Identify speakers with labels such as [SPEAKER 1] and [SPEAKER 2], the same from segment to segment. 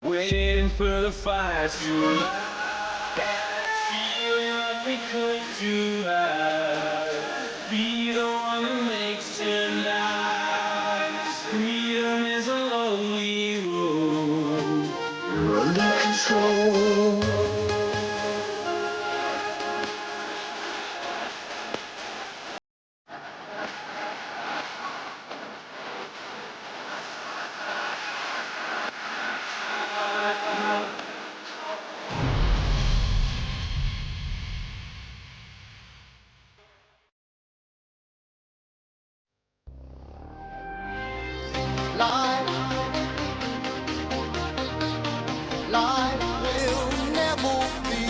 [SPEAKER 1] waiting for the fire to light. Feeling like we could do that. Be the one that makes tonight. Freedom is a lonely road. You're under control.
[SPEAKER 2] Life will never be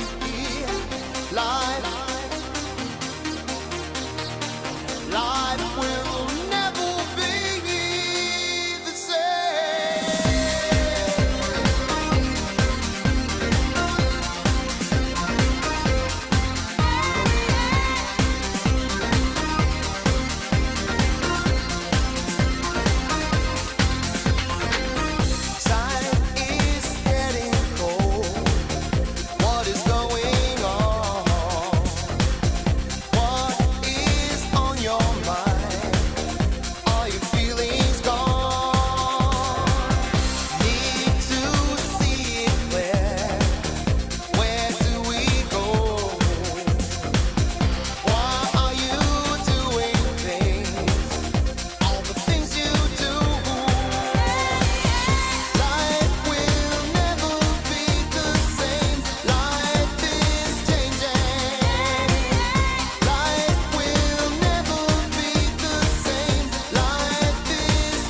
[SPEAKER 2] life. Life will never be the same. Time is getting cold. What is going on? What is on your mind? Are your feelings gone? Need to see it clear. Where do we go? Why are you doing things? All the things you do. Life will never be the same. Life is changing. Life will never be the same. Life is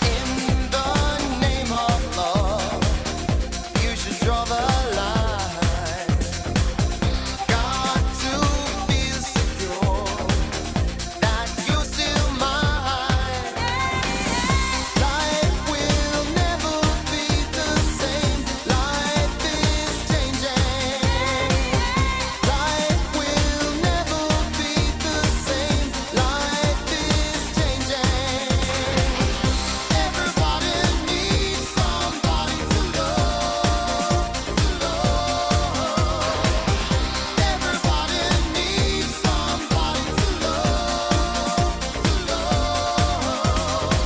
[SPEAKER 2] in the name of love, you should draw the line. Got to feel secure that you're still mine. Life will never be the same. Life is changing. Life will never be the same. Life is changing. Everybody needs somebody to love, to love. Everybody needs somebody to love, to love.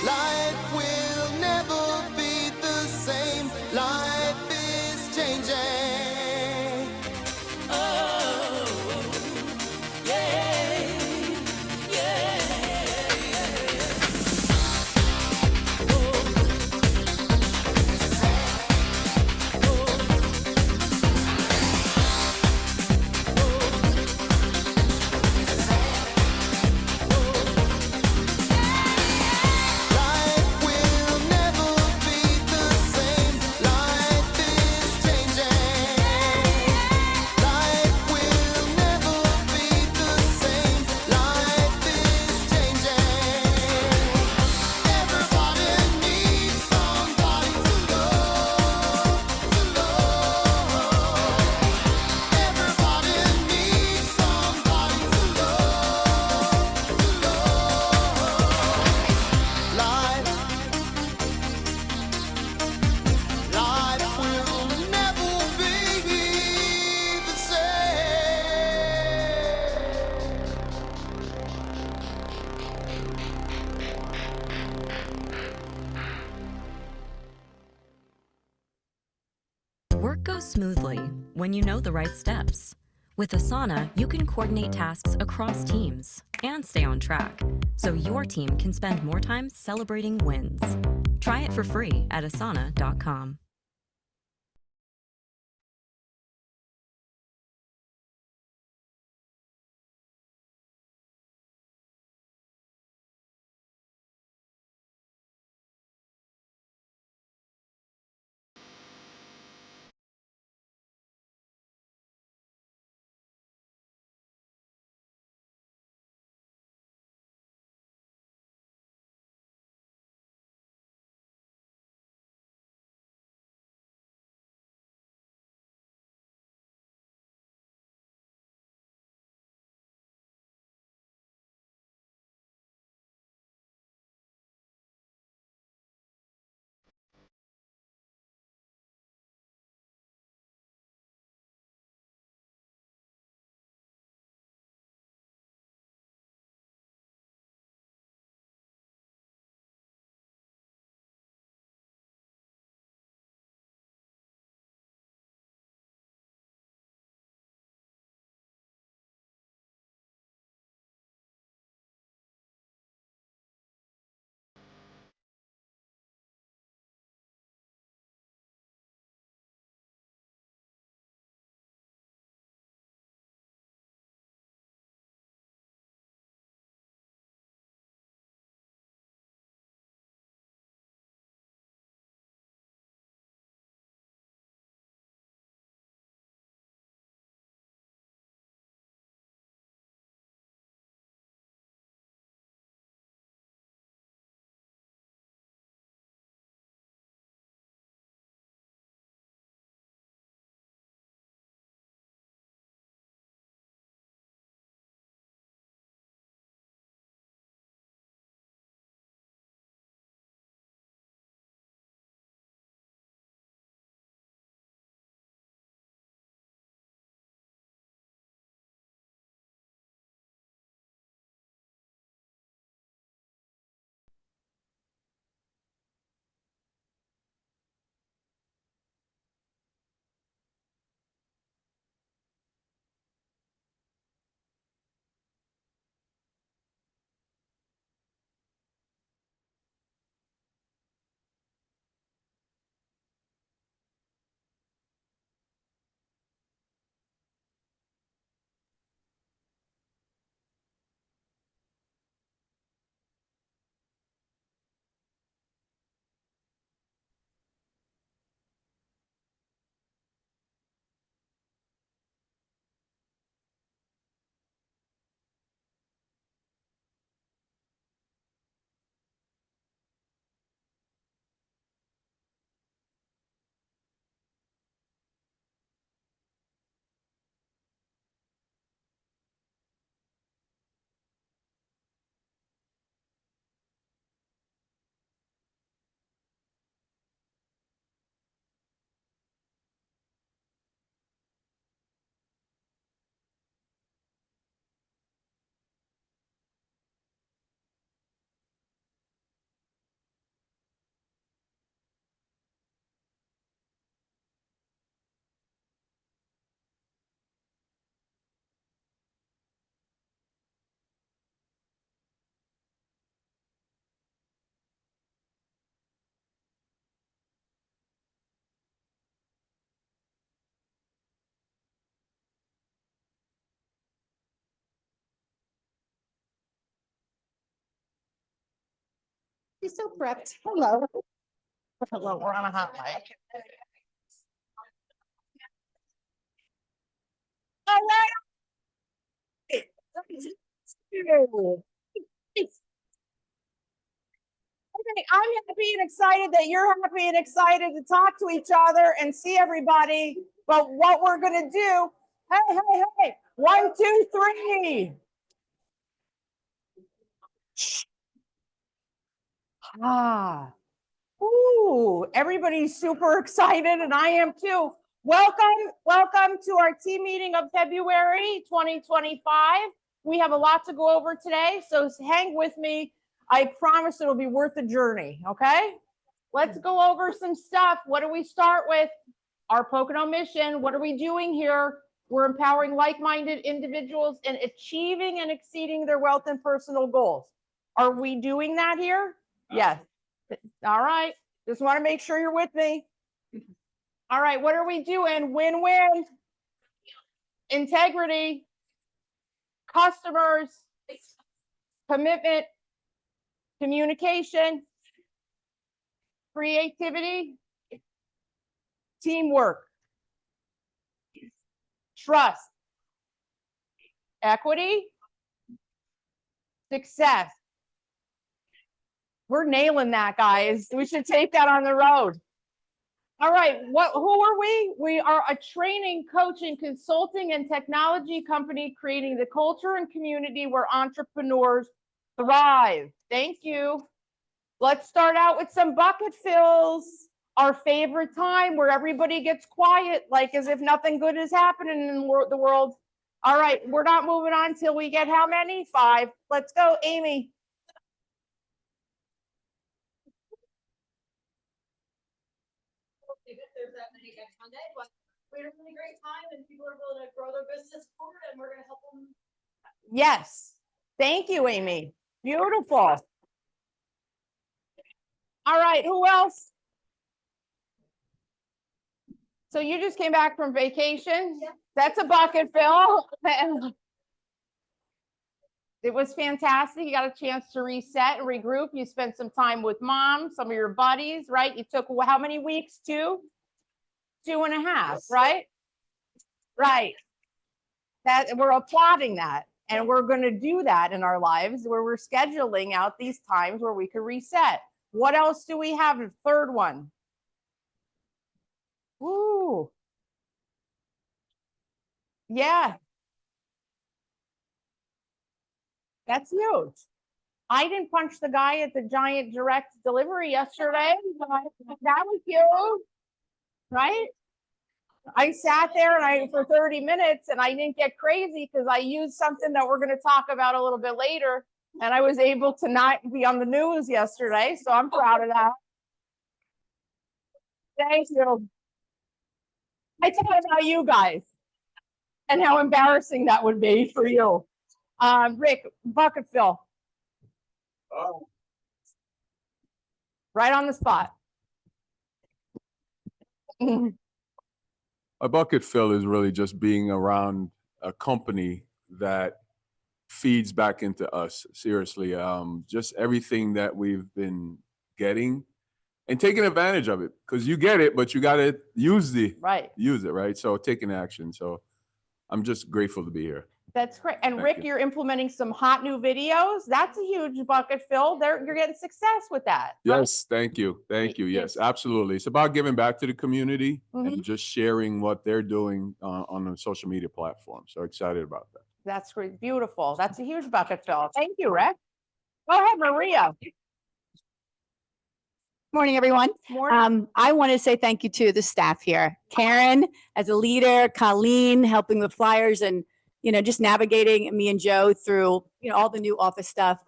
[SPEAKER 2] Life will never be the same. Life is changing. Oh, yeah, Life will never be the same. Life is changing. Life will never be the same. Life is changing. Everybody needs somebody to love, to love. Everybody needs somebody to love, to love. Life will never be the same.
[SPEAKER 3] Work goes smoothly when you know the right steps. With Asana, you can coordinate tasks across teams and stay on track, so your team can spend more time celebrating wins. Try it for free at asana.com.
[SPEAKER 4] She's so prepped. Hello. Hello, we're on a hot mic. All right. Okay, I'm happy and excited that you're happy and excited to talk to each other and see everybody. But what we're gonna do, hey, 1, 2, 3. Ah, ooh, everybody's super excited and I am too. Welcome to our team meeting of February 2025. We have a lot to go over today, so hang with me. I promise it'll be worth the journey, okay? Let's go over some stuff. What do we start with? Our Pocono mission. What are we doing here? We're empowering like-minded individuals in achieving and exceeding their wealth and personal goals. Are we doing that here? Yes. All right. Just want to make sure you're with me. All right. What are we doing? Win-win. Integrity. Customers. Commitment. Communication. Creativity. Teamwork. Trust. Equity. Success. We're nailing that, guys. We should take that on the road. All right, who are we? We are a training, coaching, consulting, and technology company creating the culture and community where entrepreneurs thrive. Thank you. Let's start out with some bucket fills. Our favorite time where everybody gets quiet, like as if nothing good is happening in the world. All right, we're not moving on till we get how many? 5. Let's go, Amy.
[SPEAKER 5] If there's that many next Monday, but we had a really great time and people are able to grow their business forward and we're going to help them.
[SPEAKER 4] Yes. Thank you, Amy. Beautiful. All right, who else? So you just came back from vacation?
[SPEAKER 5] Yeah.
[SPEAKER 4] That's a bucket fill. It was fantastic. You got a chance to reset and regroup. You spent some time with mom, some of your buddies, right? You took how many weeks? 2? 2.5, right? Right. That we're applauding that. And we're going to do that in our lives where we're scheduling out these times where we can reset. What else do we have? The third one. Woo. Yeah. That's huge. I didn't punch the guy at the giant direct delivery yesterday. That was huge, right? I sat there for 30 minutes and I didn't get crazy because I used something that we're going to talk about a little bit later. And I was able to not be on the news yesterday. So I'm proud of that. Thank you. I thought about you guys and how embarrassing that would be for you. Rick, bucket fill.
[SPEAKER 6] Oh.
[SPEAKER 4] Right on the spot.
[SPEAKER 6] A bucket fill is really just being around a company that feeds back into us. Seriously, just everything that we've been getting and taking advantage of it, because you get it, but you got to use it, right? So taking action. So I'm just grateful to be here.
[SPEAKER 4] That's great. And
[SPEAKER 6] Thank
[SPEAKER 4] Rick,
[SPEAKER 6] you.
[SPEAKER 4] you're implementing some hot new videos. That's a huge bucket fill. You're getting success with that.
[SPEAKER 6] Yes, thank you. Thank you. Yes, absolutely. It's about giving back to the community and just sharing what they're doing on the social media platform. So excited about that.
[SPEAKER 4] That's great. Beautiful. That's a huge bucket fill. Thank you, Rick. Go ahead, Maria.
[SPEAKER 7] Morning, everyone.
[SPEAKER 4] Morning.
[SPEAKER 7] I want to say thank you to the staff here. Karen, as a leader, Colleen, helping with flyers and, just navigating me and Joe through, all the new office stuff.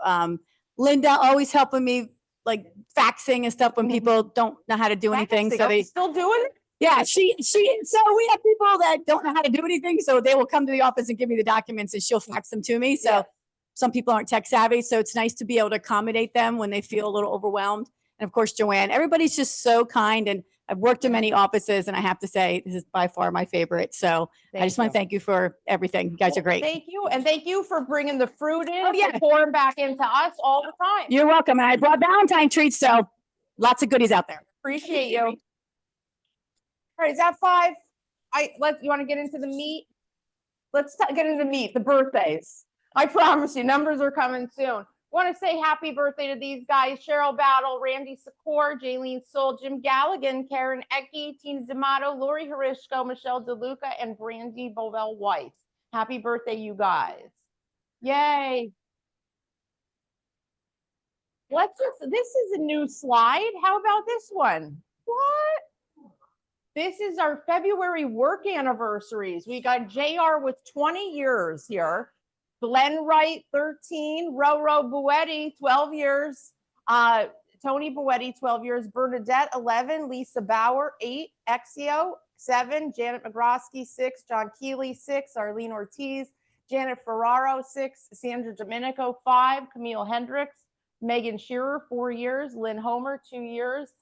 [SPEAKER 7] Linda always helping me, like faxing and stuff when people don't know how to do anything. So they
[SPEAKER 4] still doing it?
[SPEAKER 7] Yeah, so we have people that don't know how to do anything. So they will come to the office and give me the documents and she'll fax them to me. So some people aren't tech savvy. So it's nice to be able to accommodate them when they feel a little overwhelmed. And of course, Joanne, everybody's just so kind. And I've worked in many offices and I have to say, this is by far my favorite. So I just want to thank you for everything. You guys are great.
[SPEAKER 4] Thank you. And thank you for bringing the fruit in.
[SPEAKER 7] Oh, yeah.
[SPEAKER 4] and pouring back into us all the time.
[SPEAKER 7] You're welcome. And I brought Valentine treats, so lots of goodies out there.
[SPEAKER 4] Appreciate you. All right, is that 5? You want to get into the meat? Let's get into the meat, the birthdays. I promise you, numbers are coming soon. Want to say happy birthday to these guys: Cheryl Battle, Randy Secor, Jaylene Soul, Jim Galligan, Karen Ecke, Tina D'Amato, Lori Harishko, Michelle DeLuca, and Brandy Bovell White. Happy birthday, you guys. Yay. This is a new slide. How about this one? What? This is our February work anniversaries. We got JR with 20 years here. Glenn Wright, 13, Roro Buetti, 12 years, Tony Buetti, 12 years, Bernadette, 11, Lisa Bauer, 8, Exio, 7, Janet McGrosky, 6, John Keeley, 6, Arlene Ortiz, Janet Ferraro, 6, Sandra Domenico, 5, Camille Hendricks, Megan Shearer, 4 years, Lynn Homer, 2 years,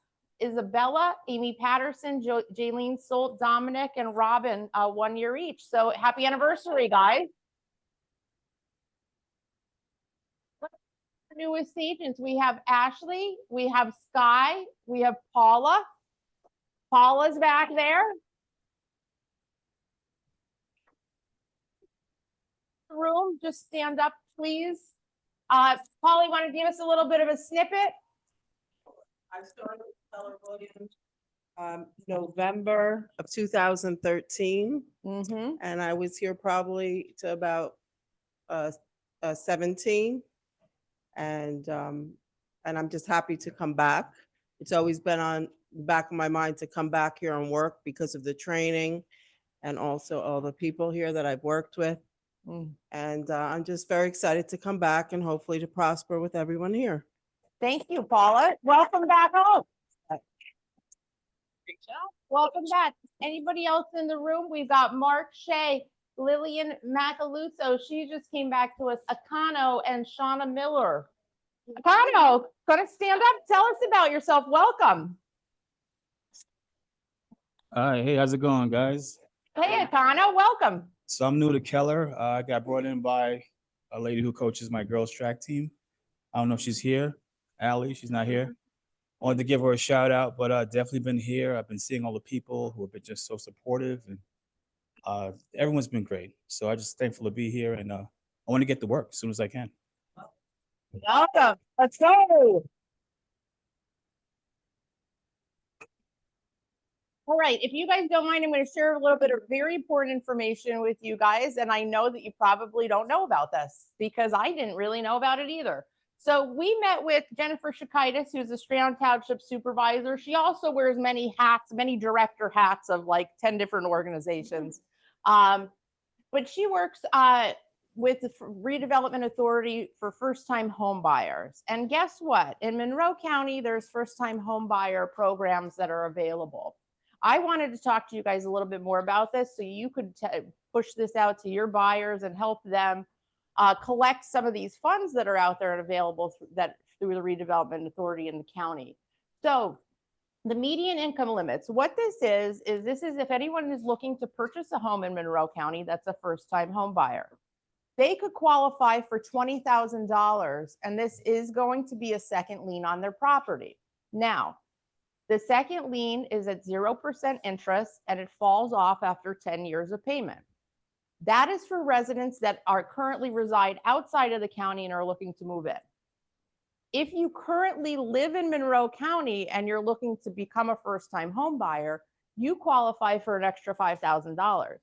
[SPEAKER 4] Isabella, Amy Patterson, Jaylene Solt, Dominic, and Robin, 1 year each. So happy anniversary, guys. Newest agents, we have Ashley, we have Sky, we have Paula. Paula's back there. Room, just stand up, please. Polly, want to give us a little bit of a snippet?
[SPEAKER 8] I started with Keller Williams November of 2013, and I was here probably to about 17. And I'm just happy to come back. It's always been on the back of my mind to come back here and work because of the training and also all the people here that I've worked with. And I'm just very excited to come back and hopefully to prosper with everyone here.
[SPEAKER 4] Thank you, Paula. Welcome back home. Welcome back. Anybody else in the room? We've got Mark Shea, Lillian Macaluzzo. She just came back to us. Akano and Shauna Miller. Akano, gonna stand up. Tell us about yourself. Welcome.
[SPEAKER 9] Hey, how's it going, guys?
[SPEAKER 4] Hey, Akano, welcome.
[SPEAKER 9] So I'm new to Keller. I got brought in by a lady who coaches my girls track team. I don't know if she's here. Allie, she's not here. I wanted to give her a shout out, but definitely been here. I've been seeing all the people who have been just so supportive, and everyone's been great. So I'm just thankful to be here, and I want to get to work as soon as I can.
[SPEAKER 4] Welcome. Let's go. All right, if you guys don't mind, I'm going to share a little bit of very important information with you guys. And I know that you probably don't know about this because I didn't really know about it either. So we met with Jennifer Shakaitis, who's a Strand Township supervisor. She also wears many hats, many director hats of like 10 different organizations. But she works with the Redevelopment Authority for first-time home buyers. And guess what? In Monroe County, there's first-time home buyer programs that are available. I wanted to talk to you guys a little bit more about this so you could push this out to your buyers and help them collect some of these funds that are out there and available through the Redevelopment Authority in the county. So the median income limits, what this is if anyone is looking to purchase a home in Monroe County, that's a first-time home buyer. They could qualify for $20,000, and this is going to be a second lien on their property. Now, the second lien is at 0% interest, and it falls off after 10 years of payment. That is for residents that are currently reside outside of the county and are looking to move in. If you currently live in Monroe County and you're looking to become a first-time home buyer, you qualify for an extra $5,000.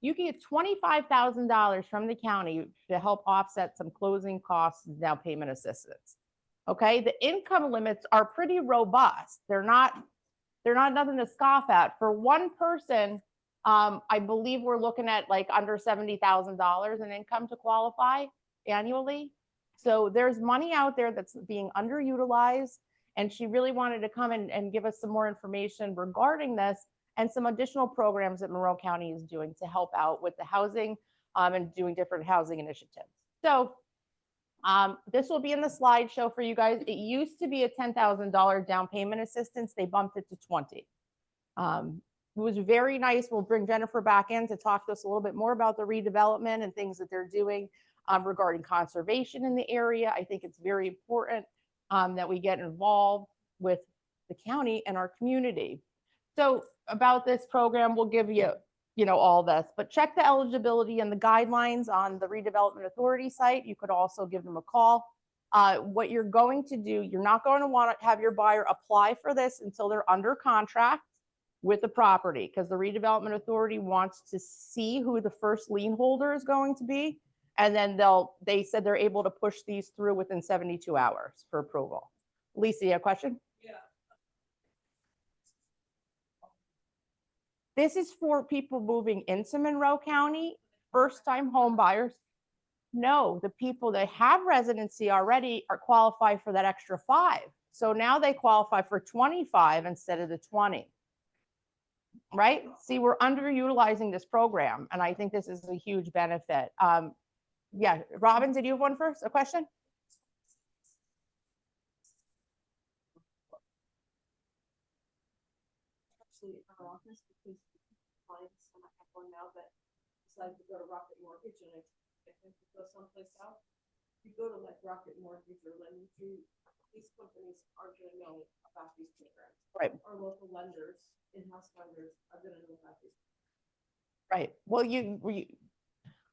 [SPEAKER 4] You can get $25,000 from the county to help offset some closing costs and down payment assistance. Okay, the income limits are pretty robust. They're not nothing to scoff at. For one person, I believe we're looking at like under $70,000 in income to qualify annually. So there's money out there that's being underutilized. And she really wanted to come and give us some more information regarding this and some additional programs that Monroe County is doing to help out with the housing and doing different housing initiatives. So this will be in the slideshow for you guys. It used to be a $10,000 down payment assistance. They bumped it to 20. It was very nice. We'll bring Jennifer back in to talk to us a little bit more about the redevelopment and things that they're doing regarding conservation in the area. I think it's very important that we get involved with the county and our community. So about this program, we'll give you, all this, but check the eligibility and the guidelines on the Redevelopment Authority site. You could also give them a call. What you're going to do, you're not going to want to have your buyer apply for this until they're under contract with the property, because the Redevelopment Authority wants to see who the first lien holder is going to be. And then they said they're able to push these through within 72 hours for approval. Lisa, you have a question?
[SPEAKER 5] Yeah.
[SPEAKER 4] This is for people moving into Monroe County, first-time home buyers. No, the people that have residency already are qualified for that extra 5. So now they qualify for 25 instead of the 20. Right? See, we're underutilizing this program, and I think this is a huge benefit. Yeah, Robin, did you have one first? A question?
[SPEAKER 5] Actually, our office, because clients, and I have one now that decided to go to Rocket Mortgage, and I think to go someplace else. If you go to like Rocket Mortgage or LendingTree, these companies aren't gonna know about these programs.
[SPEAKER 4] Right.
[SPEAKER 5] Our local lenders, in-house lenders are gonna know about these.
[SPEAKER 4] Right. Well,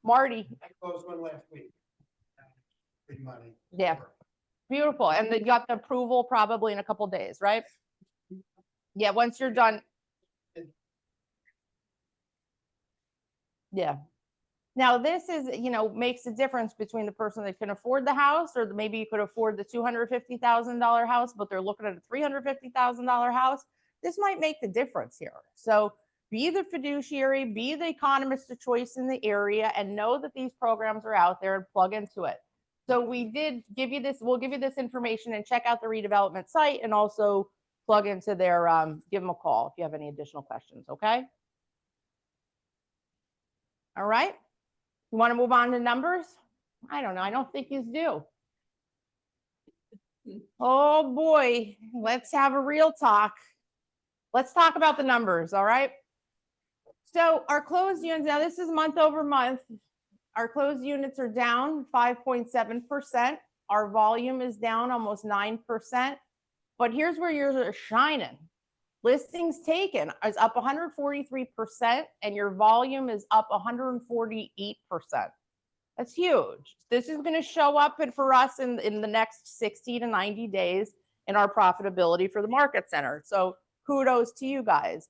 [SPEAKER 4] Marty,
[SPEAKER 10] I closed one last week. Big money.
[SPEAKER 4] Yeah. beautiful. And they got the approval probably in a couple days, right? Yeah, once you're done. Yeah. Now this is, makes a difference between the person that can afford the house, or maybe you could afford the $250,000 house, but they're looking at a $350,000 house. This might make the difference here. So be the fiduciary, be the economist of choice in the area, and know that these programs are out there and plug into it. So we did give you this, we'll give you this information, and check out the redevelopment site, and also plug into their, give them a call if you have any additional questions, okay? All right. You want to move on to numbers? I don't know. I don't think you do. Oh boy, let's have a real talk. Let's talk about the numbers, all right? So our closed units, now this is month over month. Our closed units are down 5.7%. Our volume is down almost 9%. But here's where yours are shining. Listings taken is up 143%, and your volume is up 148%. That's huge. This is going to show up for us in the next 60 to 90 days in our profitability for the market center. So kudos to you guys.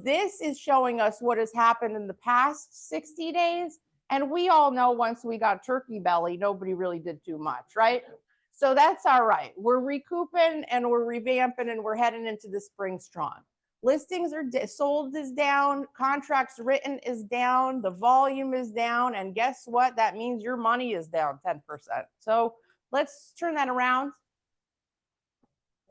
[SPEAKER 4] This is showing us what has happened in the past 60 days. And we all know once we got turkey belly, nobody really did too much, right? So that's all right. We're recouping and we're revamping and we're heading into the spring strong. Listings are sold is down, contracts written is down, the volume is down, and guess what? That means your money is down 10%. So let's turn that around.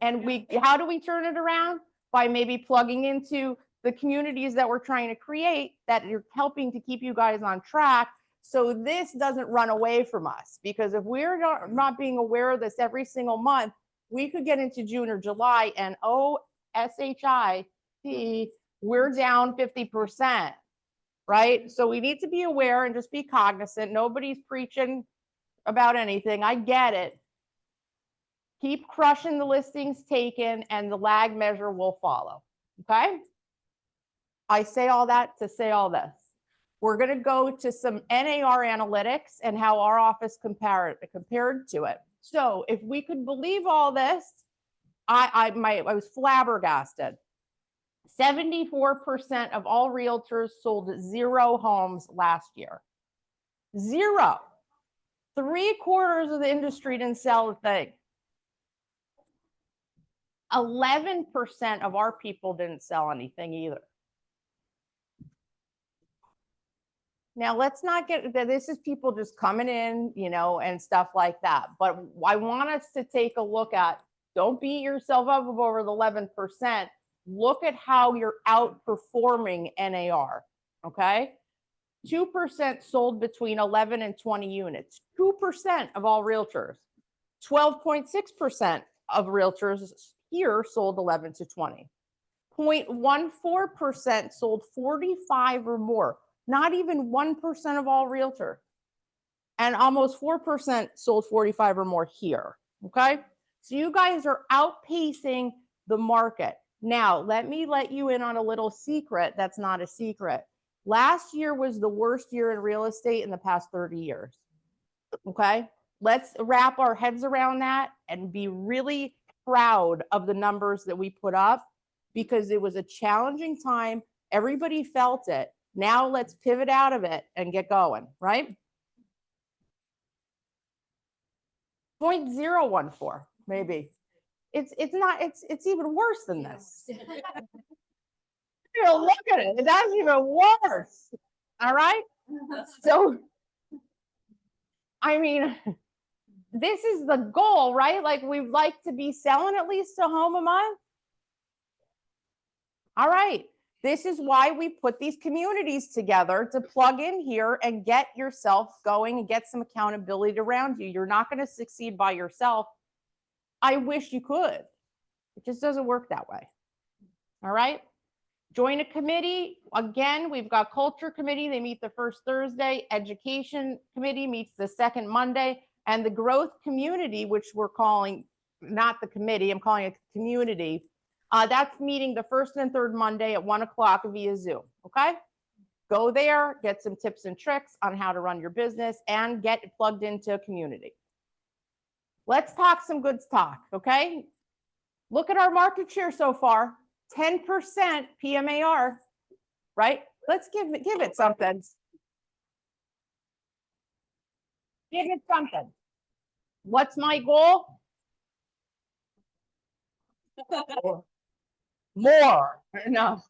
[SPEAKER 4] And how do we turn it around? By maybe plugging into the communities that we're trying to create that are helping to keep you guys on track. So this doesn't run away from us, because if we're not being aware of this every single month, we could get into June or July and SHIT, we're down 50%, right? So we need to be aware and just be cognizant. Nobody's preaching about anything. I get it. Keep crushing the listings taken and the lag measure will follow, okay? I say all that to say all this. We're going to go to some NAR analytics and how our office compared to it. So if we could believe all this, I was flabbergasted. 74% of all realtors sold 0 homes last year. 0. 3/4 of the industry didn't sell a thing. 11% of our people didn't sell anything either. Now, let's not get that this is people just coming in, and stuff like that. But I want us to take a look at, don't beat yourself up over the 11%. Look at how you're outperforming NAR, okay? 2% sold between 11 and 20 units. 2% of all realtors. 12.6% of realtors here sold 11 to 20. 0.14% sold 45 or more, not even 1% of all realtors. And almost 4% sold 45 or more here, okay? So you guys are outpacing the market. Now, let me let you in on a little secret that's not a secret. Last year was the worst year in real estate in the past 30 years, okay? Let's wrap our heads around that and be really proud of the numbers that we put up because it was a challenging time. Everybody felt it. Now let's pivot out of it and get going, right? 0.014, maybe. It's not, it's even worse than this. You know, look at it. That's even worse. All right. So, I mean, this is the goal, right? Like we'd like to be selling at least a home a month. All right. This is why we put these communities together to plug in here and get yourself going and get some accountability around you. You're not going to succeed by yourself. I wish you could. It just doesn't work that way. All right. Join a committee. Again, we've got culture committee. They meet the first Thursday. Education committee meets the second Monday. And the growth community, which we're calling, not the committee, I'm calling it community. That's meeting the first and third Monday at 1 o'clock via Zoom, okay? Go there, get some tips and tricks on how to run your business and get plugged into a community. Let's talk some good talk, okay? Look at our market share so far, 10% PMAR, right? Let's give it something. Give it something. What's my goal? More. No.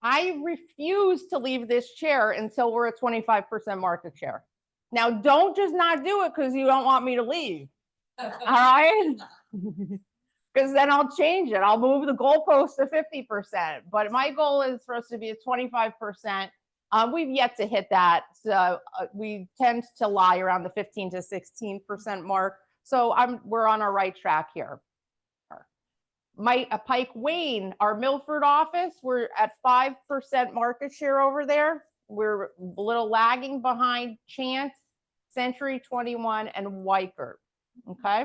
[SPEAKER 4] I refuse to leave this chair until we're at 25% market share. Now, don't just not do it because you don't want me to leave. All right? Because then I'll change it. I'll move the goalpost to 50%. But my goal is for us to be at 25%. We've yet to hit that. So we tend to lie around the 15 to 16% mark. So we're on our right track here. Pike Wayne, our Milford office, we're at 5% market share over there. We're a little lagging behind Chance, Century 21, and Weicker. Okay.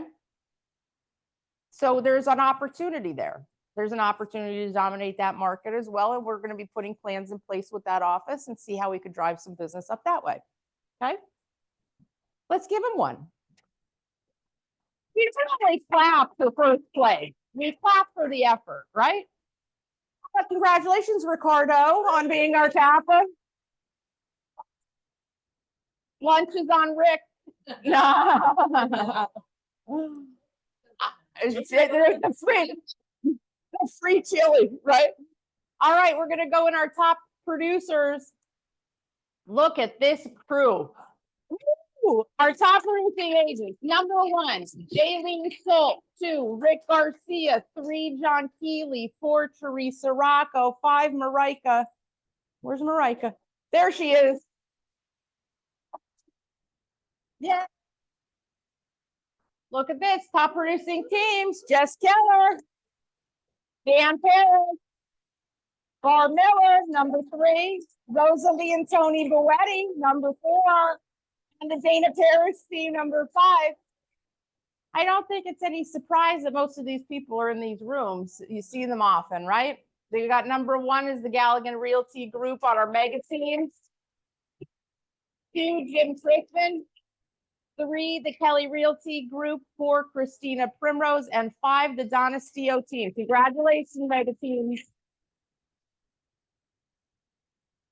[SPEAKER 4] So there's an opportunity there. There's an opportunity to dominate that market as well. And we're going to be putting plans in place with that office and see how we could drive some business up that way. Okay. Let's give him one. We really clap for first place. We clap for the effort, right? But congratulations, Ricardo, on being our captain. Lunch is on Rick. No. The free chili, right? All right, we're gonna go in our top producers. Look at this crew. Ooh, our top producing agents. Number 1, Jaylene Solt. 2, Rick Garcia. 3, John Keeley. 4, Teresa Rocco. 5, Marika. Where's Marika? There she is. Yeah. Look at this. Top producing teams. Jess Keller. Dan Perez. Bar Miller. Number 3. Rosalie and Tony Boetti. Number 4. And the Dana Paris team, number 5. I don't think it's any surprise that most of these people are in these rooms. You see them often, right? They got number 1 is the Galligan Realty Group on our mega teams. 2, Jim Crickman. 3, the Kelly Realty Group. 4, Christina Primrose. And 5, the Donna Stio team. Congratulations, mega teams.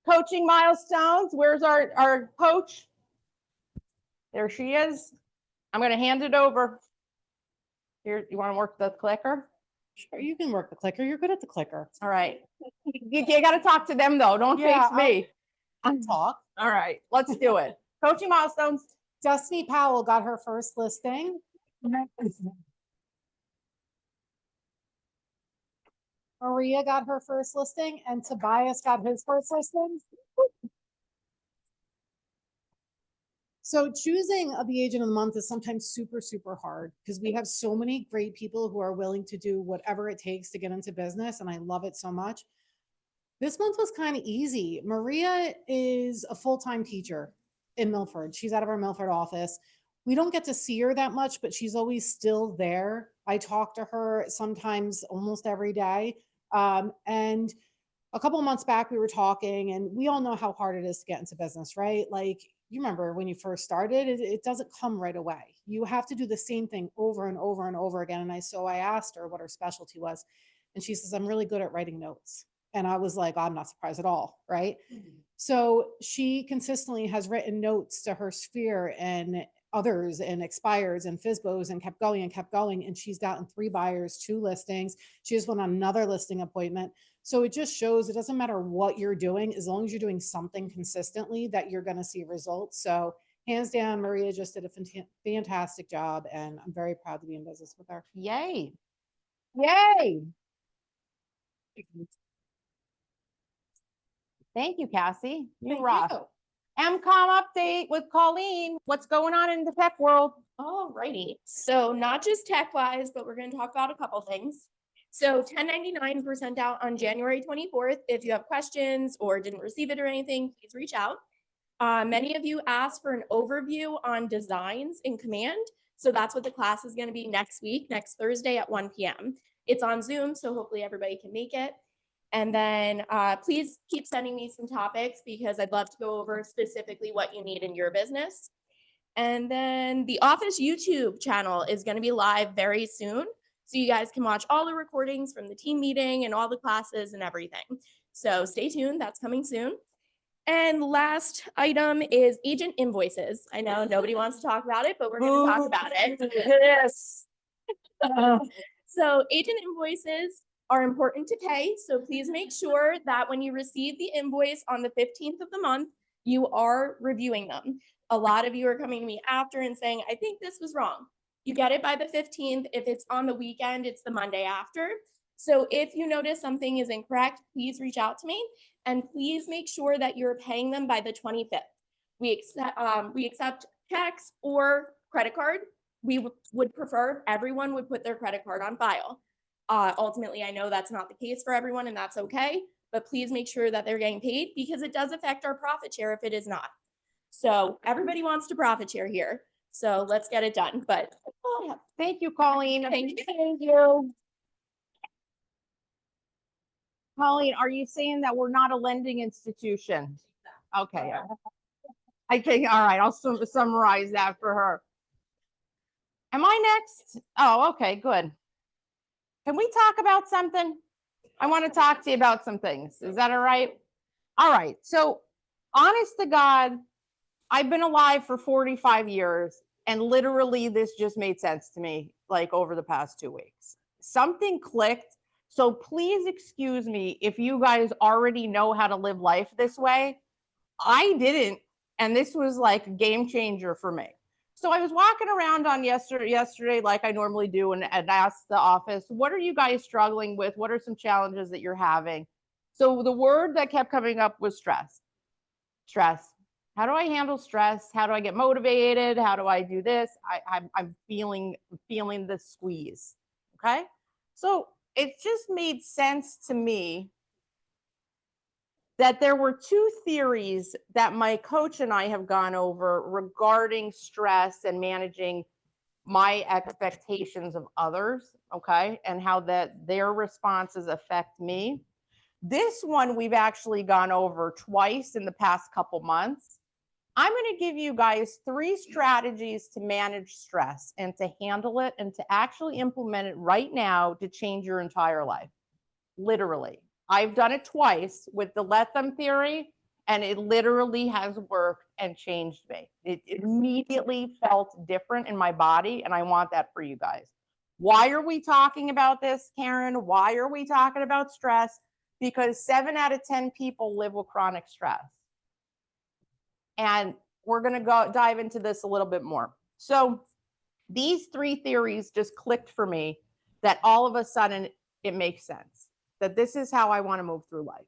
[SPEAKER 4] Coaching milestones. Where's our coach? There she is. I'm going to hand it over. Here, you want to work the clicker?
[SPEAKER 11] Sure, you can work the clicker. You're good at the clicker.
[SPEAKER 4] All right. You got to talk to them though. Don't face me.
[SPEAKER 11] I'll talk.
[SPEAKER 4] All right, let's do it. Coaching milestones.
[SPEAKER 11] Destiny Powell got her first listing. Maria got her first listing, and Tobias got his first listing. So choosing the agent of the month is sometimes super, super hard because we have so many great people who are willing to do whatever it takes to get into business. And I love it so much. This month was kind of easy. Maria is a full-time teacher in Milford. She's out of our Milford office. We don't get to see her that much, but she's always still there. I talk to her sometimes almost every day. And a couple of months back, we were talking, and we all know how hard it is to get into business, right? Like, you remember when you first started, it doesn't come right away. You have to do the same thing over and over and over again. And I asked her what her specialty was. And she says, I'm really good at writing notes. And I was like, I'm not surprised at all, right? So she consistently has written notes to her sphere and others and expires and FISBOs and kept going and kept going. And she's gotten 3 buyers, 2 listings. She just went on another listing appointment. So it just shows it doesn't matter what you're doing, as long as you're doing something consistently, that you're going to see results. So hands down, Maria just did a fantastic job, and I'm very proud to be in business with her.
[SPEAKER 4] Yay. Yay. Thank you, Cassie. You rock. MCOM update with Colleen. What's going on in the tech world?
[SPEAKER 12] Alrighty, so not just tech wise, but we're going to talk about a couple things. So 1099s were sent out on January 24th. If you have questions or didn't receive it or anything, please reach out. Many of you asked for an overview on designs in Command. So that's what the class is going to be next week, next Thursday at 1 p.m. It's on Zoom, so hopefully everybody can make it. And then please keep sending me some topics because I'd love to go over specifically what you need in your business. And then the Office YouTube channel is going to be live very soon. So you guys can watch all the recordings from the team meeting and all the classes and everything. So stay tuned, that's coming soon. And last item is agent invoices. I know nobody wants to talk about it, but we're going to talk about it.
[SPEAKER 4] Yes.
[SPEAKER 12] So agent invoices are important to pay. So please make sure that when you receive the invoice on the 15th of the month, you are reviewing them. A lot of you are coming to me after and saying, I think this was wrong. You get it by the 15th. If it's on the weekend, it's the Monday after. So if you notice something is incorrect, please reach out to me and please make sure that you're paying them by the 25th. We accept checks or credit card. We would prefer everyone would put their credit card on file. Ultimately, I know that's not the case for everyone and that's okay, but please make sure that they're getting paid because it does affect our profit share if it is not. So everybody wants to profit share here. So let's get it done. But
[SPEAKER 4] Thank you, Colleen.
[SPEAKER 12] Thank you.
[SPEAKER 4] Thank you. Colleen, are you saying that we're not a lending institution? Okay. I think, all right, I'll summarize that for her. Am I next? Oh, okay, good. Can we talk about something? I want to talk to you about some things. Is that all right? All right. So honest to God, I've been alive for 45 years and literally this just made sense to me like over the past 2 weeks. Something clicked. So please excuse me if you guys already know how to live life this way. I didn't. And this was like a game changer for me. So I was walking around on yesterday like I normally do and asked the office, what are you guys struggling with? What are some challenges that you're having? So the word that kept coming up was stress. Stress. How do I handle stress? How do I get motivated? How do I do this? I'm feeling the squeeze. Okay. So it just made sense to me that there were 2 theories that my coach and I have gone over regarding stress and managing my expectations of others, okay, and how their responses affect me. This one we've actually gone over twice in the past couple months. I'm going to give you guys 3 strategies to manage stress and to handle it and to actually implement it right now to change your entire life. Literally. I've done it twice with the let them theory, and it literally has worked and changed me. It immediately felt different in my body, and I want that for you guys. Why are we talking about this, Karen? Why are we talking about stress? Because 7 out of 10 people live with chronic stress. And we're going to dive into this a little bit more. So these 3 theories just clicked for me that all of a sudden it makes sense. That this is how I want to move through life.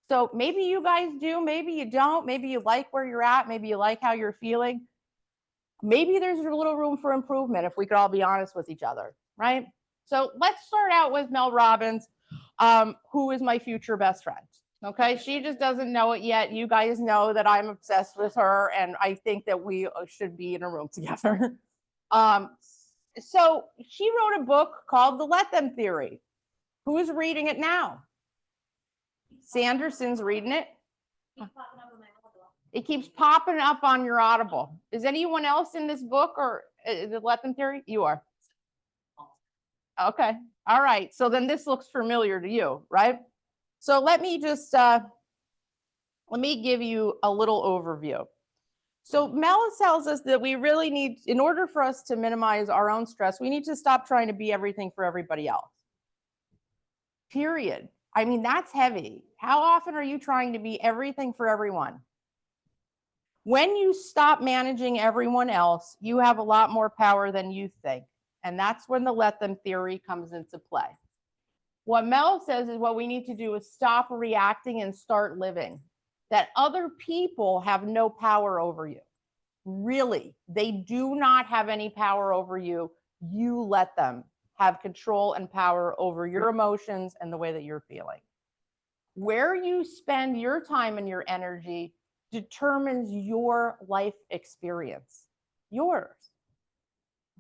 [SPEAKER 4] So maybe you guys do, maybe you don't, maybe you like where you're at, maybe you like how you're feeling. Maybe there's a little room for improvement if we could all be honest with each other, right? So let's start out with Mel Robbins, who is my future best friend. Okay, she just doesn't know it yet. You guys know that I'm obsessed with her, and I think that we should be in a room together. So she wrote a book called The Let Them Theory. Who's reading it now? Sanderson's reading it. It keeps popping up on your Audible. Is anyone else in this book or the Let Them Theory? You are. Okay. All right. So then this looks familiar to you, right? So let me just let me give you a little overview. So Mel tells us that we really need, in order for us to minimize our own stress, we need to stop trying to be everything for everybody else. Period. I mean, that's heavy. How often are you trying to be everything for everyone? When you stop managing everyone else, you have a lot more power than you think. And that's when the Let Them Theory comes into play. What Mel says is what we need to do is stop reacting and start living. That other people have no power over you. Really, they do not have any power over you. You let them have control and power over your emotions and the way that you're feeling. Where you spend your time and your energy determines your life experience, yours.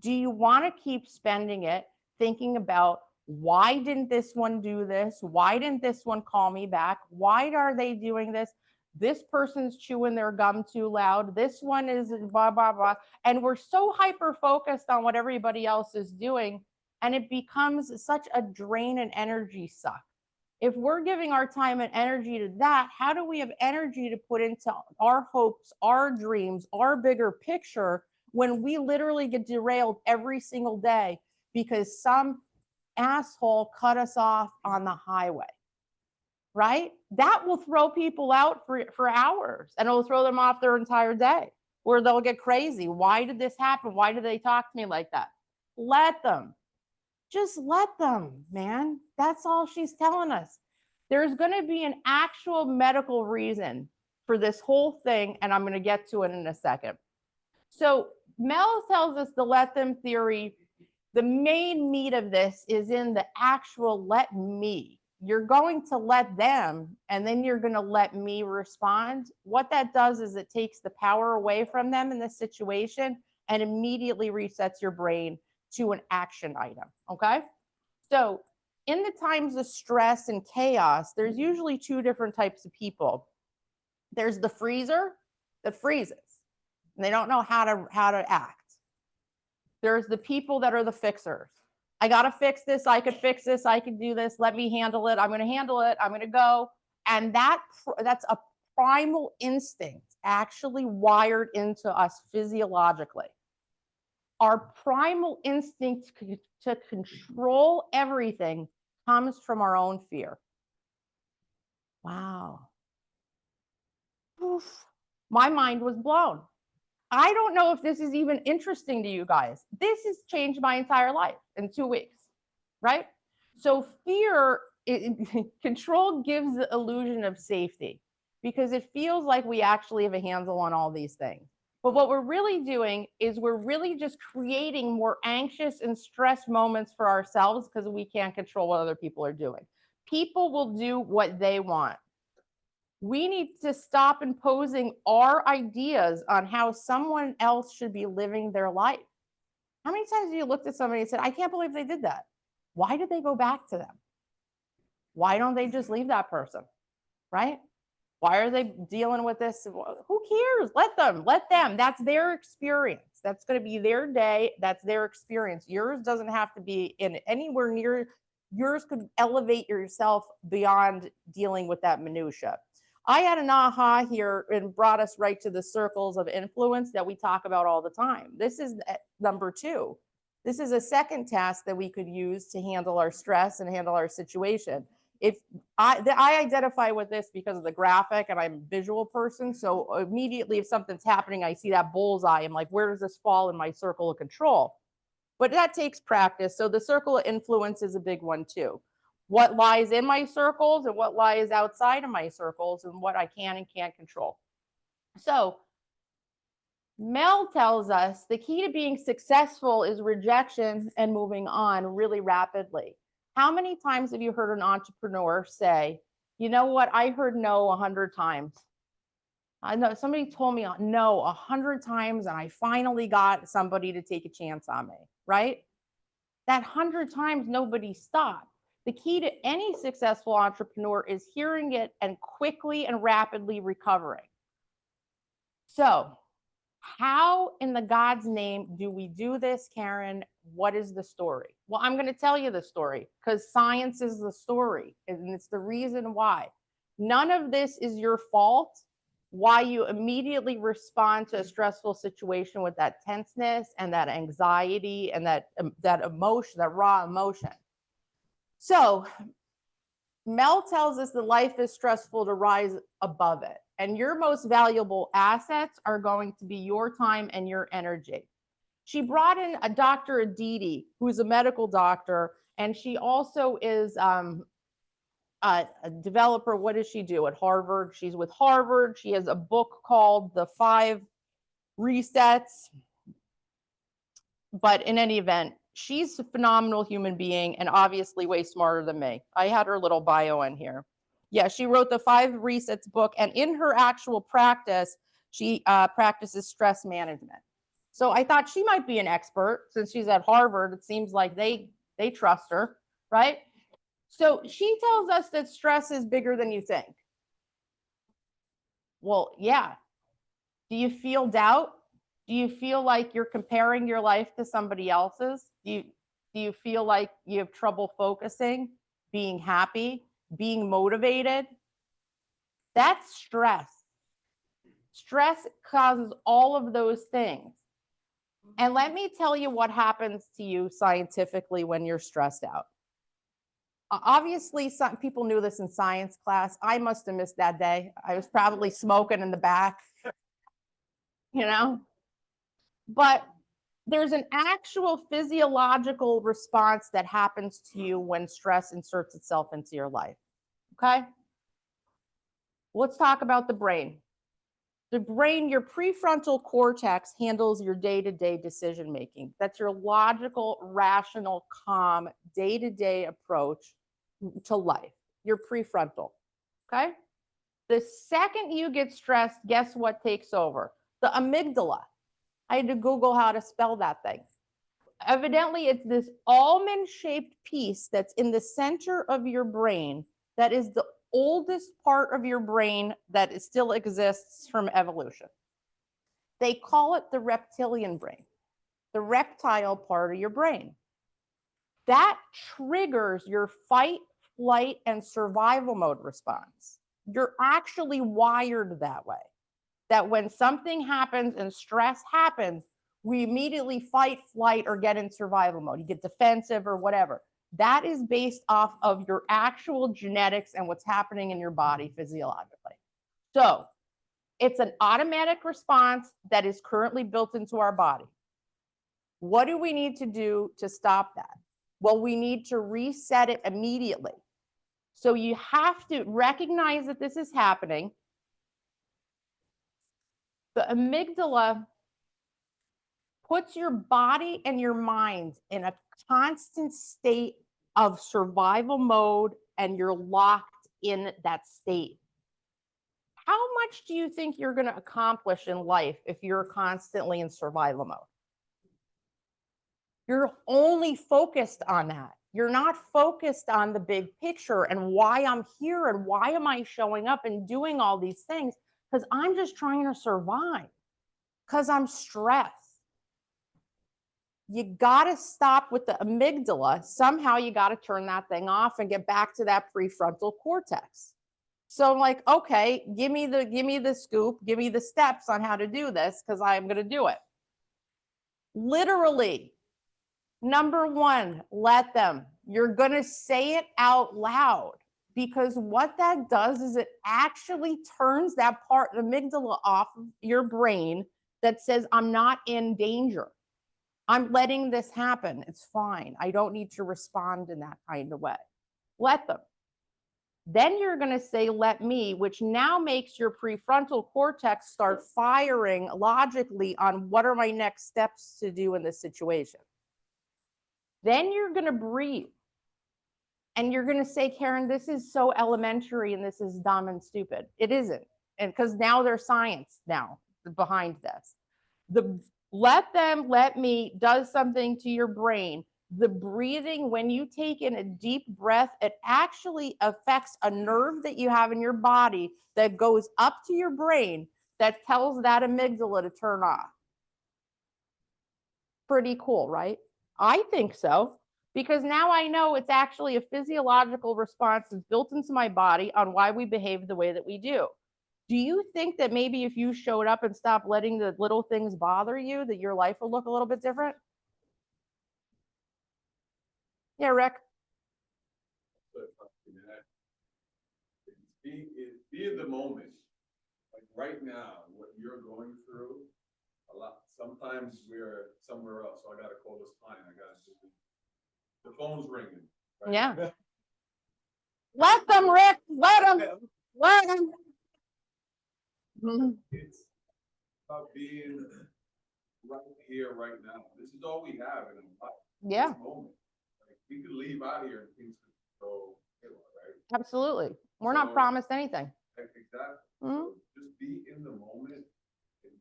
[SPEAKER 4] Do you want to keep spending it thinking about, why didn't this one do this? Why didn't this one call me back? Why are they doing this? This person's chewing their gum too loud. This one is blah, blah, blah. And we're so hyper-focused on what everybody else is doing, and it becomes such a drain and energy suck. If we're giving our time and energy to that, how do we have energy to put into our hopes, our dreams, our bigger picture, when we literally get derailed every single day because some asshole cut us off on the highway, right? That will throw people out for hours, and it'll throw them off their entire day, where they'll get crazy. Why did this happen? Why did they talk to me like that? Let them. Just let them, man. That's all she's telling us. There's going to be an actual medical reason for this whole thing, and I'm going to get to it in a second. So Mel tells us the Let Them Theory. The main meat of this is in the actual let me. You're going to let them, and then you're going to let me respond. What that does is it takes the power away from them in this situation and immediately resets your brain to an action item, okay? So in the times of stress and chaos, there's usually two different types of people. There's the freezer that freezes, and they don't know how to act. There's the people that are the fixers. I got to fix this. I could fix this. I could do this. Let me handle it. I'm going to handle it. I'm going to go. And that's a primal instinct actually wired into us physiologically. Our primal instinct to control everything comes from our own fear. Wow. Oof. My mind was blown. I don't know if this is even interesting to you guys. This has changed my entire life in 2 weeks, right? So fear, control gives the illusion of safety because it feels like we actually have a handle on all these things. But what we're really doing is we're really just creating more anxious and stressed moments for ourselves because we can't control what other people are doing. People will do what they want. We need to stop imposing our ideas on how someone else should be living their life. How many times have you looked at somebody and said, I can't believe they did that? Why did they go back to them? Why don't they just leave that person, right? Why are they dealing with this? Who cares? Let them. That's their experience. That's going to be their day. That's their experience. Yours doesn't have to be in anywhere near. Yours could elevate yourself beyond dealing with that minutia. I had an aha here and brought us right to the circles of influence that we talk about all the time. This is number 2. This is a second task that we could use to handle our stress and handle our situation. If I identify with this because of the graphic, and I'm a visual person, so immediately if something's happening, I see that bullseye. I'm like, where does this fall in my circle of control? But that takes practice. So the circle of influence is a big one too. what lies in my circles and what lies outside of my circles and what I can and can't control. So Mel tells us the key to being successful is rejection and moving on really rapidly. How many times have you heard an entrepreneur say, you know what, I heard no 100 times. I know somebody told me no 100 times and I finally got somebody to take a chance on me, right? That 100 times nobody stopped. The key to any successful entrepreneur is hearing it and quickly and rapidly recovering. So how in the God's name do we do this, Karen? What is the story? Well, I'm going to tell you the story because science is the story and it's the reason why. None of this is your fault. Why you immediately respond to a stressful situation with that tenseness and that anxiety and that emotion, that raw emotion. So Mel tells us that life is stressful to rise above it. And your most valuable assets are going to be your time and your energy. She brought in a Dr. Aditi, who's a medical doctor, and she also is a developer. What does she do at Harvard? She's with Harvard. She has a book called The 5 Resets. But in any event, she's a phenomenal human being and obviously way smarter than me. I had her little bio in here. Yeah, she wrote the 5 Resets book, and in her actual practice, she practices stress management. So I thought she might be an expert since she's at Harvard. It seems like they trust her, right? So she tells us that stress is bigger than you think. Well, yeah. Do you feel doubt? Do you feel like you're comparing your life to somebody else's? Do you feel like you have trouble focusing, being happy, being motivated? That's stress. Stress causes all of those things. And let me tell you what happens to you scientifically when you're stressed out. Obviously, some people knew this in science class. I must have missed that day. I was probably smoking in the back, you know? But there's an actual physiological response that happens to you when stress inserts itself into your life, okay? Let's talk about the brain. The brain, your prefrontal cortex handles your day-to-day decision-making. That's your logical, rational, calm, day-to-day approach to life, your prefrontal, okay? The second you get stressed, guess what takes over? The amygdala. I had to Google how to spell that thing. Evidently, it's this almond-shaped piece that's in the center of your brain that is the oldest part of your brain that still exists from evolution. They call it the reptilian brain, the reptile part of your brain. That triggers your fight, flight, and survival mode response. You're actually wired that way, that when something happens and stress happens, we immediately fight, flight, or get in survival mode. You get defensive or whatever. That is based off of your actual genetics and what's happening in your body physiologically. So it's an automatic response that is currently built into our body. What do we need to do to stop that? Well, we need to reset it immediately. So you have to recognize that this is happening. The amygdala puts your body and your mind in a constant state of survival mode, and you're locked in that state. How much do you think you're going to accomplish in life if you're constantly in survival mode? You're only focused on that. You're not focused on the big picture and why I'm here and why am I showing up and doing all these things, because I'm just trying to survive, because I'm stressed. You got to stop with the amygdala. Somehow you got to turn that thing off and get back to that prefrontal cortex. So I'm like, okay, give me the scoop, give me the steps on how to do this, because I'm going to do it. Literally, number one, let them. You're going to say it out loud, because what that does is it actually turns that part, the amygdala, off of your brain that says, I'm not in danger. I'm letting this happen. It's fine. I don't need to respond in that kind of way. Let them. Then you're going to say, let me, which now makes your prefrontal cortex start firing logically on what are my next steps to do in this situation. Then you're going to breathe. And you're going to say, Karen, this is so elementary and this is dumb and stupid. It isn't. And because now there's science now behind this. The let them, let me does something to your brain. The breathing, when you take in a deep breath, it actually affects a nerve that you have in your body that goes up to your brain that tells that amygdala to turn off. Pretty cool, right? I think so, because now I know it's actually a physiological response that's built into my body on why we behave the way that we do. Do you think that maybe if you showed up and stopped letting the little things bother you, that your life would look a little bit different? Yeah, Rick.
[SPEAKER 6] Be in the moment. Like right now, what you're going through, a lot. Sometimes we're somewhere else. So I gotta call this client. I gotta do the phone's ringing. Right?
[SPEAKER 4] Yeah. Let them, Rick. Let them. Let them.
[SPEAKER 6] It's about being right here, right now. This is all we have in life.
[SPEAKER 4] Yeah.
[SPEAKER 6] This moment. Like, we could leave out here and things could go, right?
[SPEAKER 4] Absolutely. We're not
[SPEAKER 6] So-
[SPEAKER 4] promised anything.
[SPEAKER 6] Exactly.
[SPEAKER 4] Mhm.
[SPEAKER 6] So just be in the moment.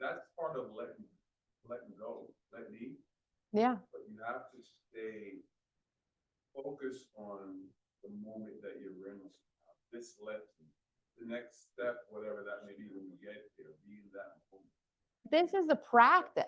[SPEAKER 6] That's part of letting go, let me.
[SPEAKER 4] Yeah.
[SPEAKER 6] But you have to stay focused on the moment that you're in. This lesson, the next step, whatever that may be when you get there, be in that moment.
[SPEAKER 4] This is a practice.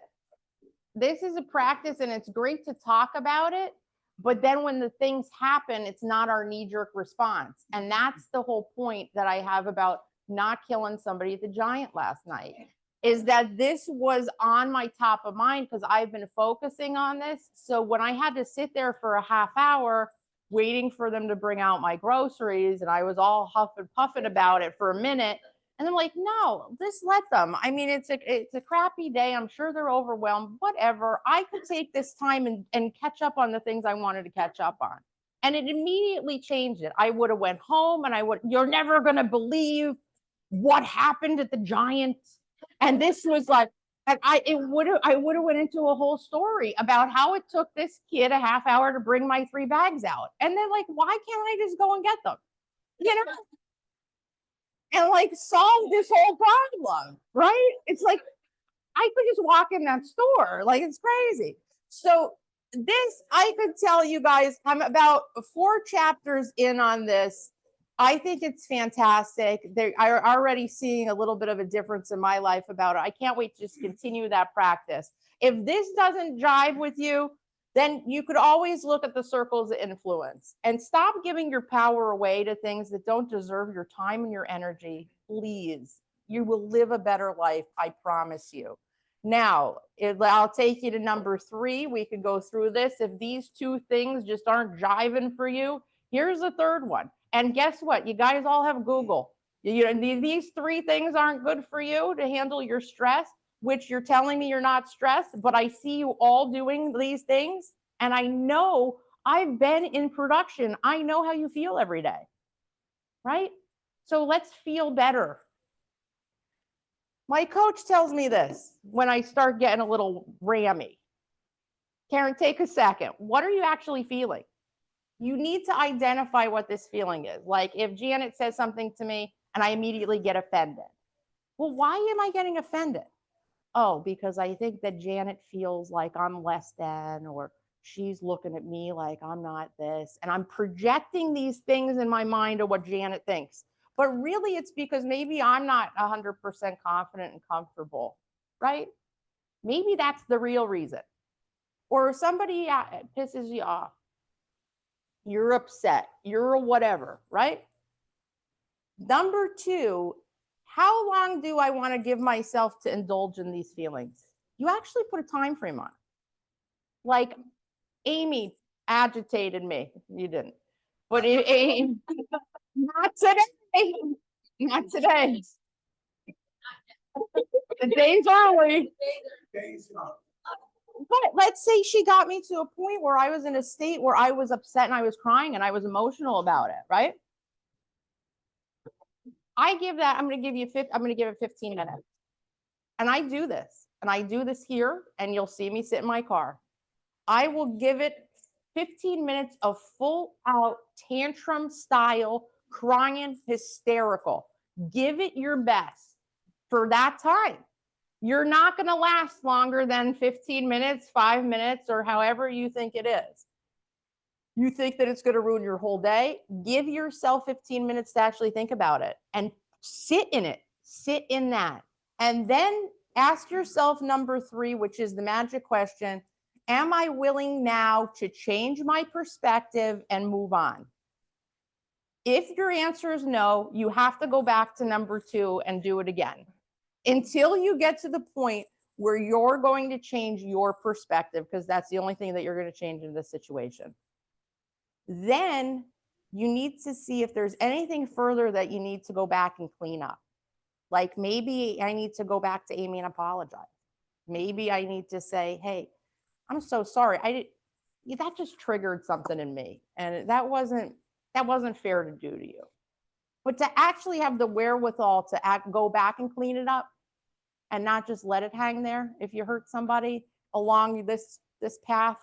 [SPEAKER 4] This is a practice, and it's great to talk about it. But then when the things happen, it's not our knee-jerk response. And that's the whole point that I have about not killing somebody at the Giant last night, is that this was on my top of mind because I've been focusing on this. So when I had to sit there for a half hour waiting for them to bring out my groceries, and I was all huff and puffing about it for a minute, and I'm like, no, just let them. I mean, it's a crappy day. I'm sure they're overwhelmed, whatever. I could take this time and catch up on the things I wanted to catch up on. And it immediately changed it. I would have went home and you're never going to believe what happened at the Giant. And this was like, and I would have went into a whole story about how it took this kid a half hour to bring my 3 bags out. And then like, why can't I just go and get them? You know? And like solve this whole problem, right? It's like, I could just walk in that store. Like, it's crazy. So this, I could tell you guys, I'm about 4 chapters in on this. I think it's fantastic. They are already seeing a little bit of a difference in my life about it. I can't wait to just continue that practice. If this doesn't jive with you, then you could always look at the circles of influence and stop giving your power away to things that don't deserve your time and your energy. Please, you will live a better life. I promise you. Now, I'll take you to number 3. We can go through this. If these 2 things just aren't jiving for you, here's the 3rd one. And guess what? You guys all have Google. You know, these 3 things aren't good for you to handle your stress, which you're telling me you're not stressed, but I see you all doing these things. And I know I've been in production. I know how you feel every day, right? So let's feel better. My coach tells me this when I start getting a little rammy. Karen, take a second. What are you actually feeling? You need to identify what this feeling is. Like if Janet says something to me and I immediately get offended. Well, why am I getting offended? Oh, because I think that Janet feels like I'm less than, or she's looking at me like I'm not this. And I'm projecting these things in my mind of what Janet thinks. But really it's because maybe I'm not 100% confident and comfortable, right? Maybe that's the real reason. Or if somebody pisses you off, you're upset, you're whatever, right? Number 2, how long do I want to give myself to indulge in these feelings? You actually put a time frame on it. Like Amy agitated me. You didn't. But not today. Not today. The day's early. but let's say she got me to a point where I was in a state where I was upset and I was crying and I was emotional about it, right? I'm going to give it 15 minutes. And I do this, and I do this here, and you'll see me sit in my car. I will give it 15 minutes of full out tantrum style, crying, hysterical. Give it your best for that time. You're not going to last longer than 15 minutes, 5 minutes, or however you think it is. You think that it's going to ruin your whole day? Give yourself 15 minutes to actually think about it and sit in it. Sit in that. And then ask yourself number 3, which is the magic question. Am I willing now to change my perspective and move on? If your answer is no, you have to go back to number 2 and do it again until you get to the point where you're going to change your perspective, because that's the only thing that you're going to change in this situation. Then you need to see if there's anything further that you need to go back and clean up. Like maybe I need to go back to Amy and apologize. Maybe I need to say, hey, I'm so sorry. That just triggered something in me. And that wasn't fair to do to you. But to actually have the wherewithal to go back and clean it up and not just let it hang there if you hurt somebody along this path.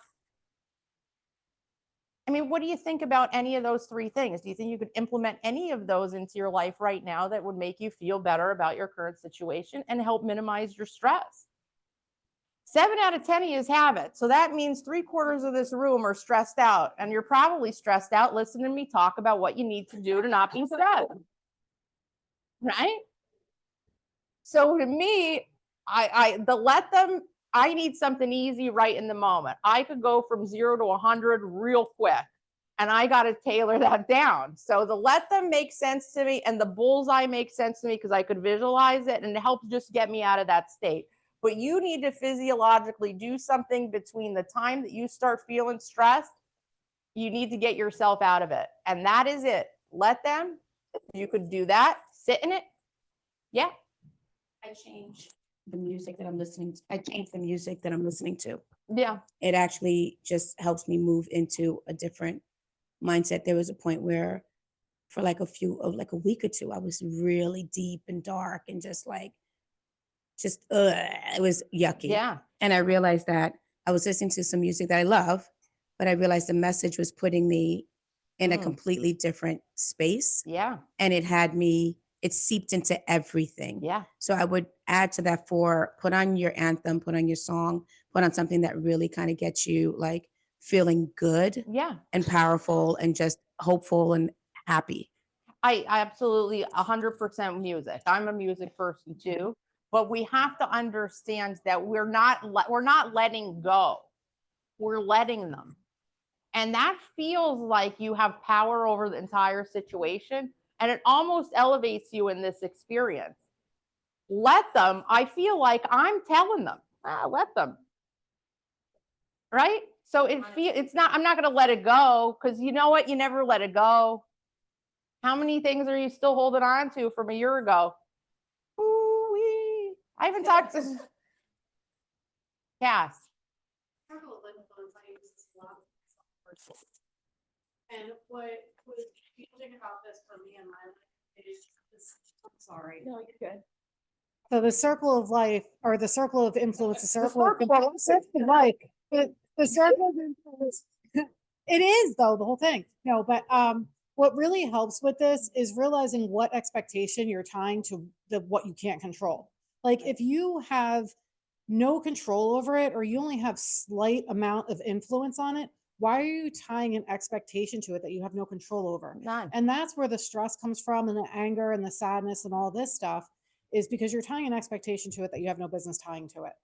[SPEAKER 4] I mean, what do you think about any of those 3 things? Do you think you could implement any of those into your life right now that would make you feel better about your current situation and help minimize your stress? 7 out of 10 of you have it. So that means 3/4 of this room are stressed out, and you're probably stressed out listening to me talk about what you need to do to not be stressed. Right? So to me, I need something easy right in the moment. I could go from 0 to 100 real quick, and I got to tailor that down. So the let them make sense to me and the bullseye makes sense to me because I could visualize it, and it helps just get me out of that state. But you need to physiologically do something between the time that you start feeling stressed. You need to get yourself out of it. And that is it. Let them. You could do that. Sit in it. Yeah.
[SPEAKER 13] I change the music that I'm listening to. I change the music that I'm listening to.
[SPEAKER 4] Yeah.
[SPEAKER 13] It actually just helps me move into a different mindset. There was a point where for like a week or 2, I was really deep and dark and it was yucky.
[SPEAKER 4] Yeah.
[SPEAKER 13] And I realized that I was listening to some music that I love, but I realized the message was putting me in a completely different space.
[SPEAKER 4] Yeah.
[SPEAKER 13] And it seeped into everything.
[SPEAKER 4] Yeah.
[SPEAKER 13] So I would add to that put on your anthem, put on your song, put on something that really kind of gets you like feeling good.
[SPEAKER 4] Yeah.
[SPEAKER 13] And powerful and just hopeful and happy.
[SPEAKER 4] I absolutely 100% music. I'm a music person too, but we have to understand that we're not letting go. We're letting them. And that feels like you have power over the entire situation. And it almost elevates you in this experience. Let them. I feel like I'm telling them, let them. Right? So I'm not going to let it go, because you know what? You never let it go. How many things are you still holding on to from a year ago? Ooh-wee. I haven't talked to Cass.
[SPEAKER 11] And what was changing about this for me in my life is I'm sorry.
[SPEAKER 12] No, you're good.
[SPEAKER 11] So the circle of life, or the circle of influence, the circle of life, the circle of influence. It is though, the whole thing. No, but what really helps with this is realizing what expectation you're tying to what you can't control. Like if you have no control over it, or you only have slight amount of influence on it, why are you tying an expectation to it that you have no control over?
[SPEAKER 4] None.
[SPEAKER 11] And that's where the stress comes from, and the anger and the sadness and all this stuff is because you're tying an expectation to it that you have no business tying to it.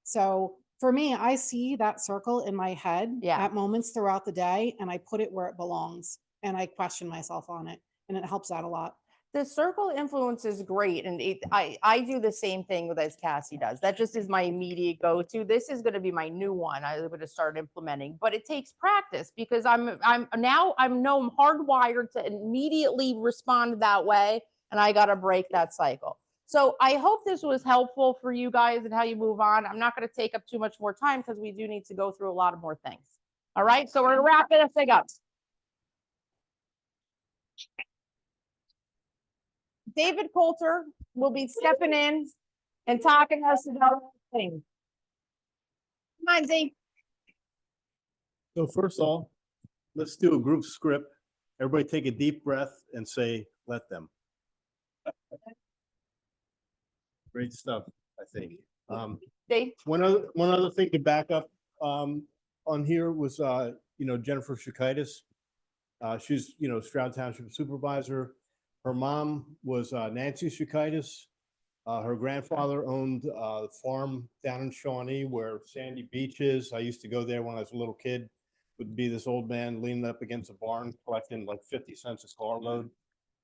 [SPEAKER 11] So for me, I see that circle in my head at moments throughout the day, and I put it where it belongs, and I question myself on it, and it helps out a lot.
[SPEAKER 4] The circle influence is great. And I do the same thing as Cassie does. That just is my immediate go-to. This is going to be my new one. I'm going to start implementing, but it takes practice, because I'm hardwired to immediately respond that way. And I got to break that cycle. So I hope this was helpful for you guys and how you move on. I'm not going to take up too much more time because we do need to go through a lot of more things. All right, so we're going to wrap this thing up. David Coulter will be stepping in and talking to us about things. Come on, Dave.
[SPEAKER 10] So first of all, let's do a group script. Everybody take a deep breath and say, let them. Great stuff, I think.
[SPEAKER 4] Dave.
[SPEAKER 10] One other thing to back up on here was, Jennifer Shakaitis. She's, Stroud Township Supervisor. Her mom was Nancy Shakaitis. Her grandfather owned a farm down in Shawnee where Sandy Beach is. I used to go there when I was a little kid. Would be this old man leaning up against a barn collecting like 50 cents a carload.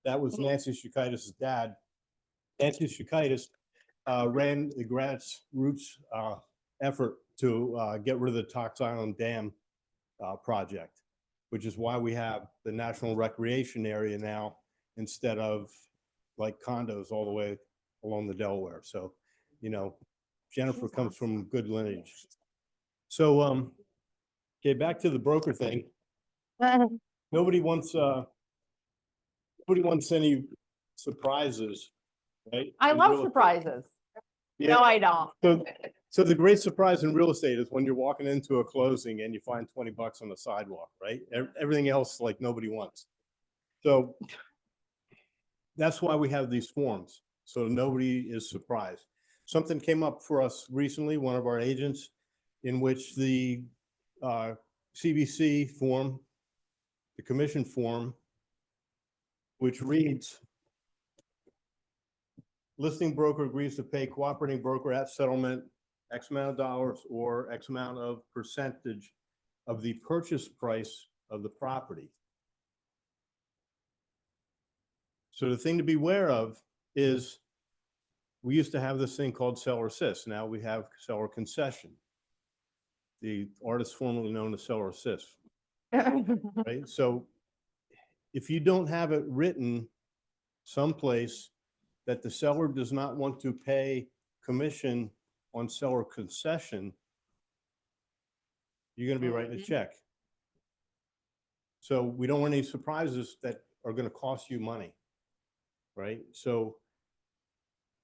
[SPEAKER 10] That was Nancy Shakaitis' dad. Nancy Shakaitis ran the grassroots effort to get rid of the Tox Island Dam project, which is why we have the National Recreation Area now instead of like condos all the way along the Delaware. So, Jennifer comes from good lineage. So, okay, back to the broker thing. Nobody wants any surprises, right?
[SPEAKER 4] I
[SPEAKER 10] in
[SPEAKER 4] love
[SPEAKER 10] real estate.
[SPEAKER 4] surprises.
[SPEAKER 10] Yeah.
[SPEAKER 4] No, I don't.
[SPEAKER 10] So the great surprise in real estate is when you're walking into a closing and you find 20 bucks on the sidewalk, right? Everything else, like, nobody wants. So that's why we have these forms, so nobody is surprised. Something came up for us recently, one of our agents, in which the CBC form, the commission form, which reads, listing broker agrees to pay cooperating broker at settlement X amount of dollars or X amount of percentage of the purchase price of the property. So the thing to be aware of is we used to have this thing called seller assist. Now we have seller concession. The artist formerly known as seller assist, right? So if you don't have it written someplace that the seller does not want to pay commission on seller concession, you're going to be writing a check. So we don't want any surprises that are going to cost you money, right? So,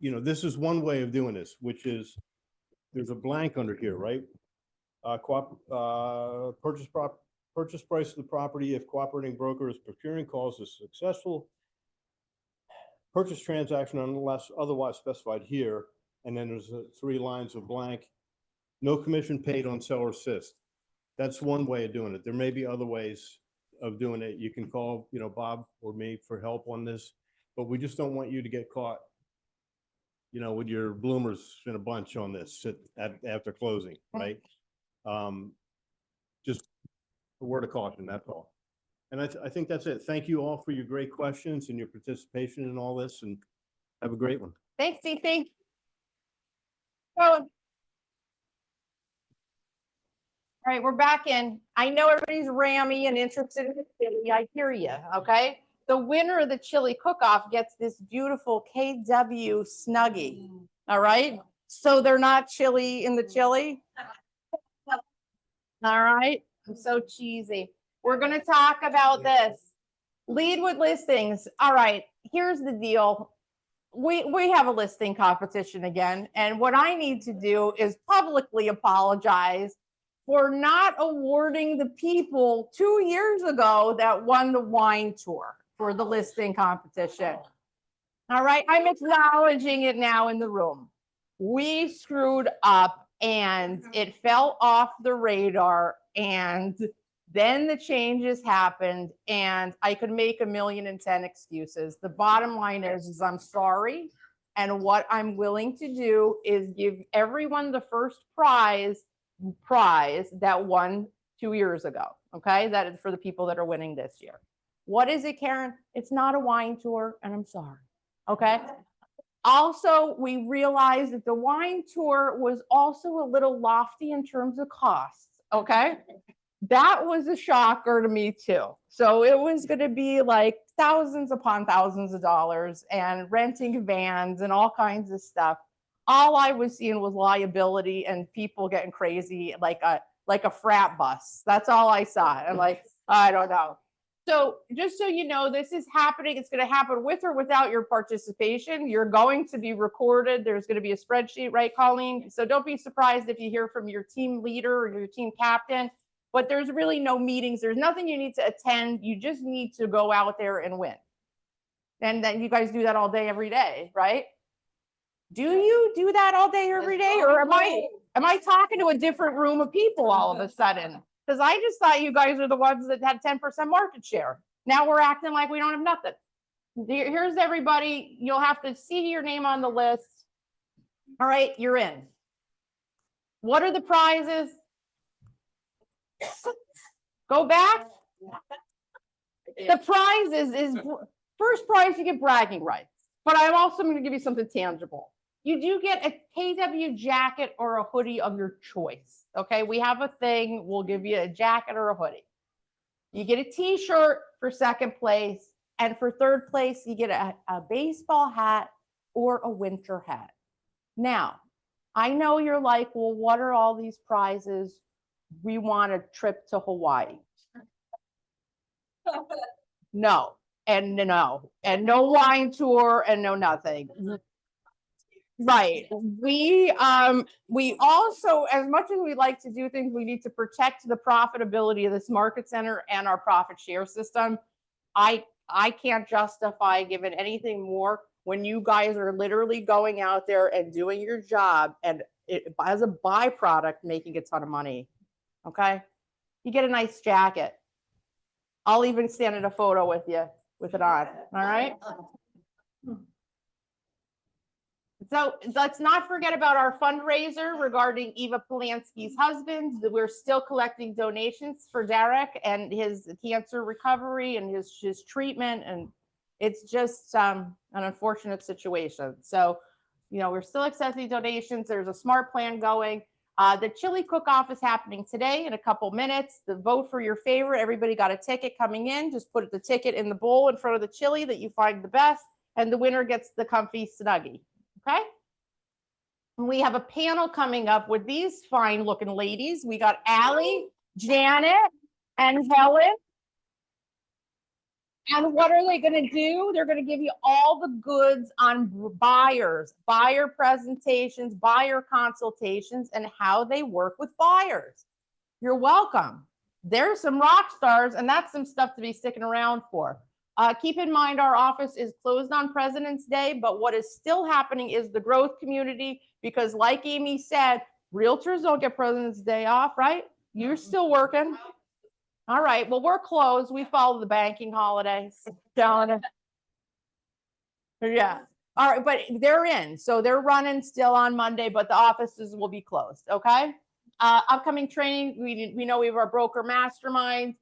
[SPEAKER 10] this is one way of doing this, which is there's a blank under here, right? Purchase price of the property if cooperating broker is procuring calls is successful. Purchase transaction unless otherwise specified here. And then there's 3 lines of blank. No commission paid on seller assist. That's one way of doing it. There may be other ways of doing it. You can call, Bob or me for help on this, but we just don't want you to get caught, with your bloomers in a bunch on this after closing, right? Just a word of caution, that's all. And I think that's it. Thank you all for your great questions and your participation in all this, and have a great one.
[SPEAKER 4] Thanks, DC. All right, we're back in. I know everybody's rammy and interested in the chili. I hear you, okay? The winner of the chili cook-off gets this beautiful KW Snuggie, all right? So they're not chili in the chili. All right, I'm so cheesy. We're gonna talk about this. Lead with listings. All right, here's the deal. We have a listing competition again, and what I need to do is publicly apologize for not awarding the people 2 years ago that won the wine tour for the listing competition. All right, I'm acknowledging it now in the room. We screwed up and it fell off the radar, and then the changes happened and I could make 1,000,010 excuses. The bottom line is I'm sorry. And what I'm willing to do is give everyone the first prize that won 2 years ago. Okay. That is for the people that are winning this year. What is it, Karen? It's not a wine tour, and I'm sorry. Okay. Also, we realized that the wine tour was also a little lofty in terms of costs. Okay. That was a shocker to me too. So it was going to be like thousands upon thousands of dollars and renting vans and all kinds of stuff. All I was seeing was liability and people getting crazy like a frat bus. That's all I saw. I'm like, I don't know. So just so you know, this is happening. It's going to happen with or without your participation. You're going to be recorded. There's going to be a spreadsheet, right, Colleen? So don't be surprised if you hear from your team leader or your team captain. But there's really no meetings. There's nothing you need to attend. You just need to go out there and win. And then you guys do that all day, every day, right? Do you do that all day, every day? Or am I talking to a different room of people all of a sudden? Because I just thought you guys are the ones that had 10% market share. Now we're acting like we don't have nothing. Here's everybody. You'll have to see your name on the list. All right, you're in. What are the prizes? Go back. The prize is first prize, you get bragging rights. But I'm also going to give you something tangible. You do get a KW jacket or a hoodie of your choice. Okay, we have a thing. We'll give you a jacket or a hoodie. You get a t-shirt for second place. And for third place, you get a baseball hat or a winter hat. Now, I know you're like, well, what are all these prizes? We want a trip to Hawaii. No, and no, and no wine tour and no nothing. Right. We also, as much as we like to do things, we need to protect the profitability of this market center and our profit share system. I can't justify giving anything more when you guys are literally going out there and doing your job and as a byproduct making a ton of money. Okay, you get a nice jacket. I'll even stand in a photo with you with it on. All right. So let's not forget about our fundraiser regarding Eva Polanski's husband. We're still collecting donations for Derek and his cancer recovery and his treatment. And it's just an unfortunate situation. So, you know, we're still accepting donations. There's a smart plan going. The chili cook-off is happening today in a couple minutes. The vote for your favorite. Everybody got a ticket coming in. Just put the ticket in the bowl in front of the chili that you find the best. And the winner gets the comfy Snuggie. Okay. And we have a panel coming up with these fine looking ladies. We got Allie, Janet, and Helen. And what are they going to do? They're going to give you all the goods on buyers, buyer presentations, buyer consultations, and how they work with buyers. You're welcome. There's some rock stars, and that's some stuff to be sticking around for. Keep in mind, our office is closed on President's Day, but what is still happening is the growth community, because like Amy said, realtors don't get President's Day off, right? You're still working. All right, well, we're closed. We follow the banking holidays. Yeah. All right, but they're in. So they're running still on Monday, but the offices will be closed, okay? Upcoming training, we know we have our broker mastermind.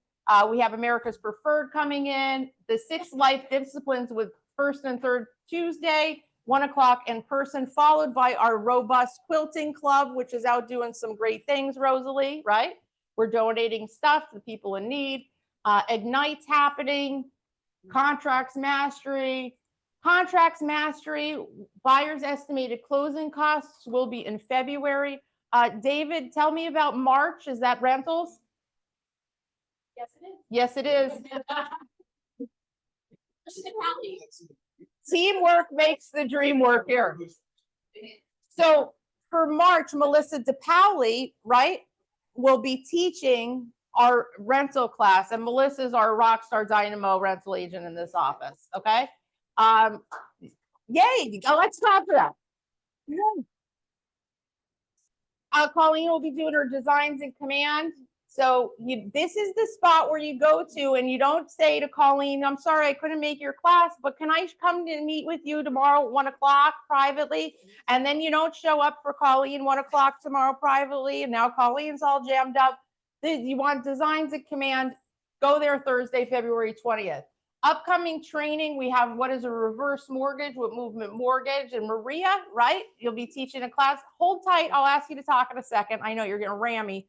[SPEAKER 4] We have America's Preferred coming in, the 6 life disciplines with first and third Tuesday, 1 o'clock in person, followed by our robust quilting club, which is out doing some great things, Rosalie, right? We're donating stuff to people in need. Ignite's happening, Contracts Mastery. Contracts Mastery, buyers' estimated closing costs will be in February. David, tell me about March. Is that rentals?
[SPEAKER 12] Yes, it is.
[SPEAKER 4] Yes, it is. Teamwork makes the dream work here. So for March, Melissa DePauli, right, will be teaching our rental class, and Melissa's our Rockstar Dynamo rental agent in this office. Okay. Yay. Let's clap for that. Colleen will be doing her designs in command. So this is the spot where you go to and you don't say to Colleen, I'm sorry, I couldn't make your class, but can I come to meet with you tomorrow at 1 o'clock privately? And then you don't show up for Colleen 1 o'clock tomorrow privately. And now Colleen's all jammed up. You want designs at command, go there Thursday, February 20th. Upcoming training, we have what is a reverse mortgage with Movement Mortgage. And Maria, right? You'll be teaching a class. Hold tight. I'll ask you to talk in a second. I know you're going to ram me.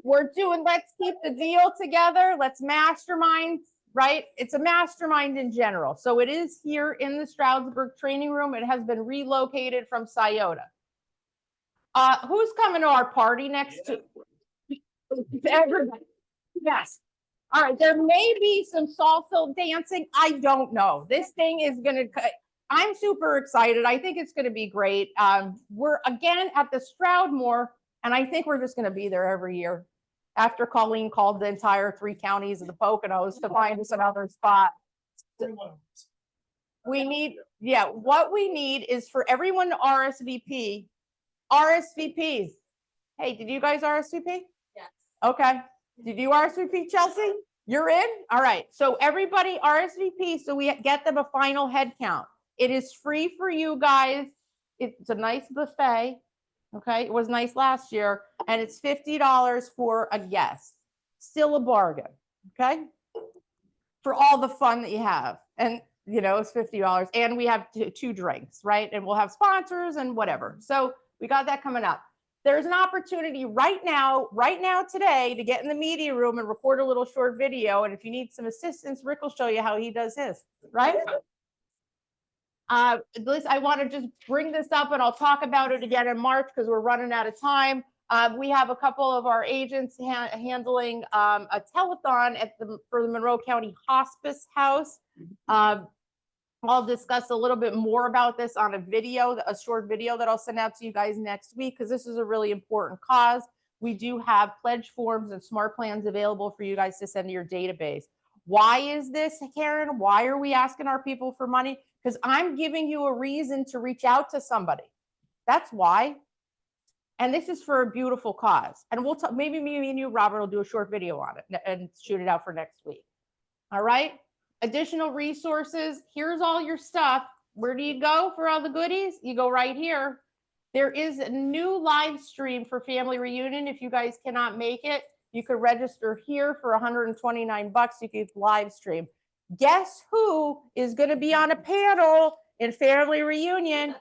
[SPEAKER 4] We're doing Let's Keep the Deal Together. Let's mastermind right? It's a mastermind in general. So it is here in the Stroudsburg training room. It has been relocated from Scioto. Who's coming to our party next to? Everybody. Yes. All right, there may be some salsa dancing. I don't know. This thing is gonna, I'm super excited. I think it's gonna be great. We're again at the Stroudmoor, and I think we're just gonna be there every year. After Colleen called the entire 3 counties of the Poconos to find us another spot. We need, yeah, what we need is for everyone to RSVP. RSVPs. Hey, did you guys RSVP?
[SPEAKER 5] Yes.
[SPEAKER 4] Okay. Did you RSVP, Chelsea? You're in? All right. So everybody RSVP so we get them a final head count. It is free for you guys. It's a nice buffet. Okay. It was nice last year. And it's $50 for a guest. Still a bargain. Okay. For all the fun that you have. And, you know, it's $50. And we have 2 drinks, right? And we'll have sponsors and whatever. So we got that coming up. There's an opportunity right now today to get in the media room and record a little short video. And if you need some assistance, Rick will show you how he does his, right? Liz, I want to just bring this up and I'll talk about it again in March because we're running out of time. We have a couple of our agents handling a telethon for the Monroe County Hospice House. I'll discuss a little bit more about this on a short video that I'll send out to you guys next week because this is a really important cause. We do have pledge forms and smart plans available for you guys to send to your database. Why is this, Karen? Why are we asking our people for money? Because I'm giving you a reason to reach out to somebody. That's why. And this is for a beautiful cause. And we'll talk, maybe me and you, Robert, will do a short video on it and shoot it out for next week. All right. Additional resources. Here's all your stuff. Where do you go for all the goodies? You go right here. There is a new live stream for Family Reunion. If you guys cannot make it, you could register here for $129. You could live stream. Guess who is going to be on a panel in Family Reunion?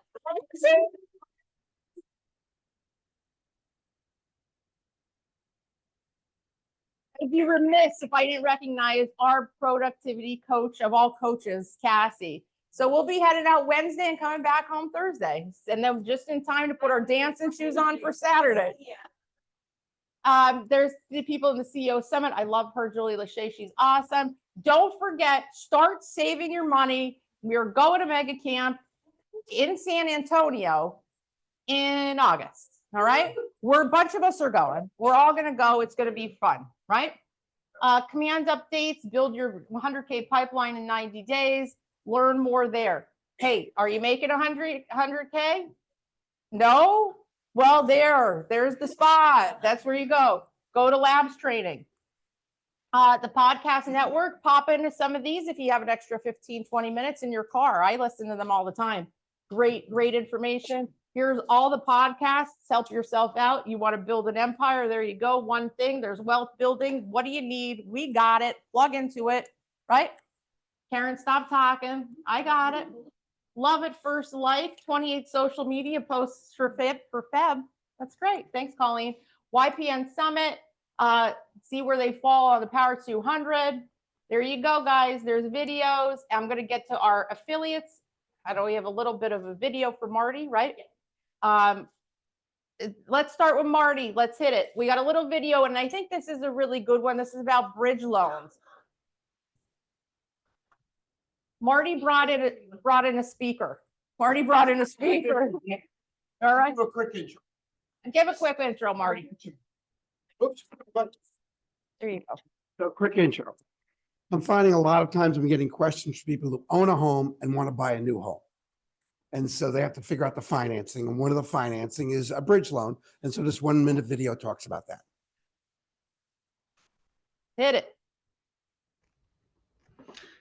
[SPEAKER 4] I'd be remiss if I didn't recognize our productivity coach of all coaches, Cassie. So we'll be headed out Wednesday and coming back home Thursday. And then just in time to put our dancing shoes on for Saturday. There's the people in the CEO Summit. I love her, Julie Lachey. She's awesome. Don't forget, start saving your money. We're going to Mega Camp in San Antonio in August. All right. A bunch of us are going. We're all going to go. It's going to be fun, right? Command updates, build your 100K pipeline in 90 days. Learn more there. Hey, are you making 100K? No? Well, there's the spot. That's where you go. Go to labs training. The podcast network, pop into some of these if you have an extra 15, 20 minutes in your car. I listen to them all the time. Great information. Here's all the podcasts. Help yourself out. You want to build an empire. There you go. One thing. There's wealth building. What do you need? We got it. Plug into it. Right? Karen, stop talking. I got it. Love at first like. 28 social media posts for Feb. That's great. Thanks, Colleen. YPN Summit. See where they fall on the Power 200. There you go, guys. There's videos. I'm going to get to our affiliates. I know we have a little bit of a video for Marty, right? Let's start with Marty. Let's hit it. We got a little video, and I think this is a really good one. This is about bridge loans. Marty brought in a speaker. Marty brought in a speaker. All right.
[SPEAKER 14] Give a quick intro.
[SPEAKER 4] Give a quick intro, Marty.
[SPEAKER 14] Oops.
[SPEAKER 4] There you go.
[SPEAKER 14] So quick intro. I'm finding a lot of times I'm getting questions from people who own a home and want to buy a new home. And so they have to figure out the financing. And one of the financing is a bridge loan. And so this 1-minute video talks about that.
[SPEAKER 4] Hit it.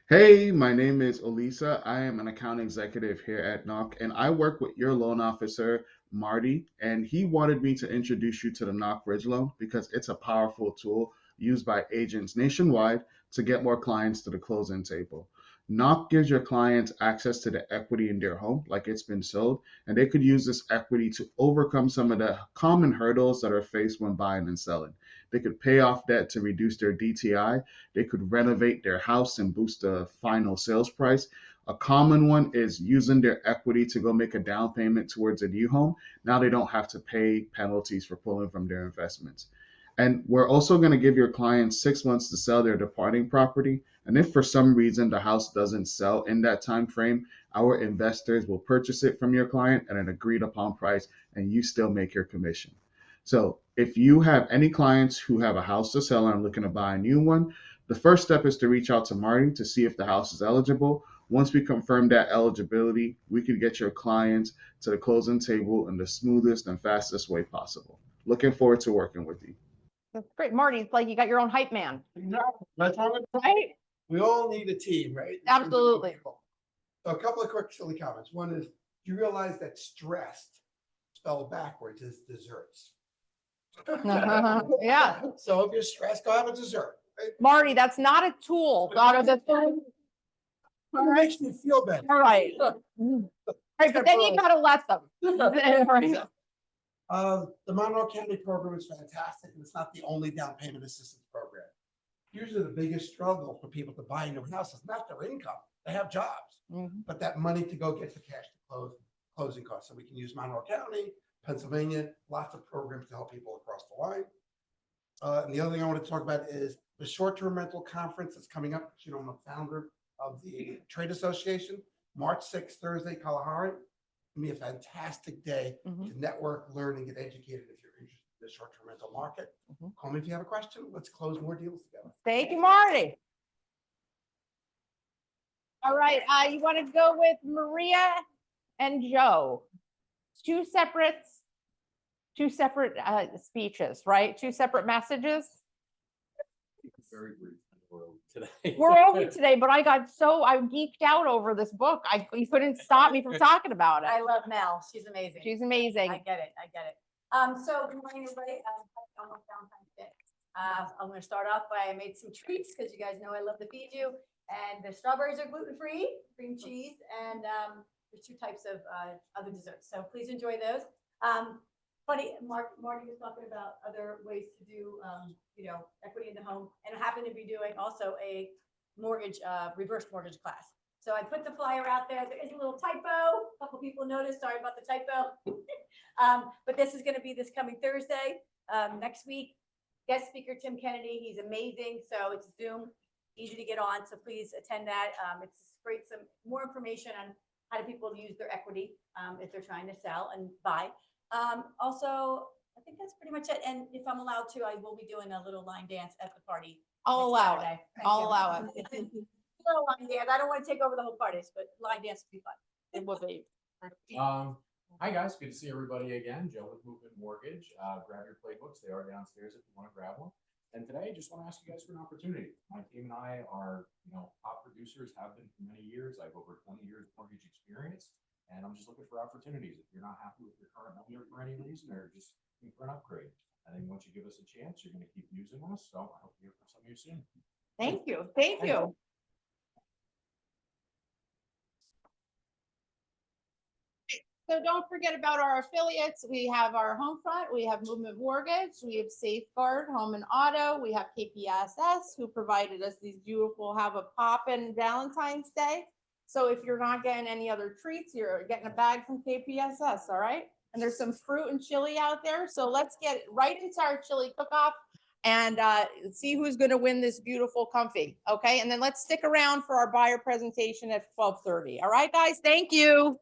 [SPEAKER 15] Hey, my name is Olisa. I am an account executive here at NOC, and I work with your loan officer, Marty, and he wanted me to introduce you to the NOC Bridge Loan because it's a powerful tool used by agents nationwide to get more clients to the closing table. NOC gives your clients access to the equity in their home, like it's been sold, and they could use this equity to overcome some of the common hurdles that are faced when buying and selling. They could pay off debt to reduce their DTI. They could renovate their house and boost the final sales price. A common one is using their equity to go make a down payment towards a new home. Now they don't have to pay penalties for pulling from their investments. And we're also going to give your clients 6 months to sell their departing property. And if for some reason the house doesn't sell in that time frame, our investors will purchase it from your client at an agreed upon price, and you still make your commission. So if you have any clients who have a house to sell and are looking to buy a new one, the first step is to reach out to Marty to see if the house is eligible. Once we confirm that eligibility, we can get your clients to the closing table in the smoothest and fastest way possible. Looking forward to working with you.
[SPEAKER 4] That's great. Marty, it's like you got your own hype man,
[SPEAKER 14] That's all it-
[SPEAKER 4] right?
[SPEAKER 14] We all need a team, right?
[SPEAKER 4] Absolutely.
[SPEAKER 14] So a couple of quick silly comments. One is, do you realize that stressed spelled backwards is desserts?
[SPEAKER 4] Yeah.
[SPEAKER 14] So if you're stressed, go have a dessert. Right?
[SPEAKER 4] Marty, that's not a tool. Out of the thing.
[SPEAKER 14] It makes me feel better.
[SPEAKER 4] All right. Right, but then you gotta let them. Right.
[SPEAKER 14] The Monroe County program is fantastic, and it's not the only down payment assistance program. Usually the biggest struggle for people to buy a new house is not their income. They have jobs, but that money to go get the cash to close closing costs. So we can use Monroe County, Pennsylvania, lots of programs to help people across the line. And the other thing I want to talk about is the short-term rental conference that's coming up. You know, I'm a founder of the Trade Association, March 6th, Thursday, Kalahari. It'll be a fantastic day to network, learn, and get educated if you're interested in the short-term rental market. Call me if you have a question. Let's close more deals together.
[SPEAKER 4] Thank you, Marty. All right, you want to go with Maria and Joe? Two separate speeches, right? Two separate messages.
[SPEAKER 16] Very brief. Today.
[SPEAKER 4] We're over today, but I geeked out over this book. You couldn't stop me from talking about it.
[SPEAKER 7] I love Mel. She's amazing.
[SPEAKER 4] She's amazing.
[SPEAKER 7] I get it. So good morning, everybody. Almost Valentine's Day. I'm going to start off by I made some treats because you guys know I love to feed you. And the strawberries are gluten-free, cream cheese, and there's two types of other desserts. So please enjoy those. Funny, Marty was talking about other ways to do, equity in the home, and I happen to be doing also a mortgage, reverse mortgage class. So I put the flyer out there. There is a little typo. A couple people noticed. Sorry about the typo. But this is going to be this coming Thursday, next week. Guest speaker Tim Kennedy. He's amazing. So it's Zoom, easy to get on. So please attend that. It's great. Some more information on how do people use their equity if they're trying to sell and buy. Also, I think that's pretty much it. And if I'm allowed to, I will be doing a little line dance at the party.
[SPEAKER 4] I'll allow it. I'll allow it.
[SPEAKER 7] Little line dance. I don't want to take over the whole parties, but line dance would be fun.
[SPEAKER 4] It will be.
[SPEAKER 16] Hi guys, good to see everybody again. Joe with Movement Mortgage. Grab your playbooks; they are downstairs if you want to grab one. And today, I just want to ask you guys for an opportunity. My team and I are, top producers, have been for many years. I have over 20 years of mortgage experience, and I'm just looking for opportunities. If you're not happy with your current lender for any reason, or just looking for an upgrade, I think once you give us a chance, you're going to keep using us. So I hope to hear from some of you soon.
[SPEAKER 4] Thank you. Thank you. So don't forget about our affiliates. We have our Homefront, we have Movement Mortgage, we have Safeguard Home and Auto, we have KPSS, who provided us these beautiful Have a Poppin' Valentine's Day. So if you're not getting any other treats, you're getting a bag from KPSS, all right? And there's some fruit and chili out there. So let's get right into our chili cook-off and see who's going to win this beautiful comfy, okay? And then let's stick around for our buyer presentation at 12:30. All right, guys, thank you.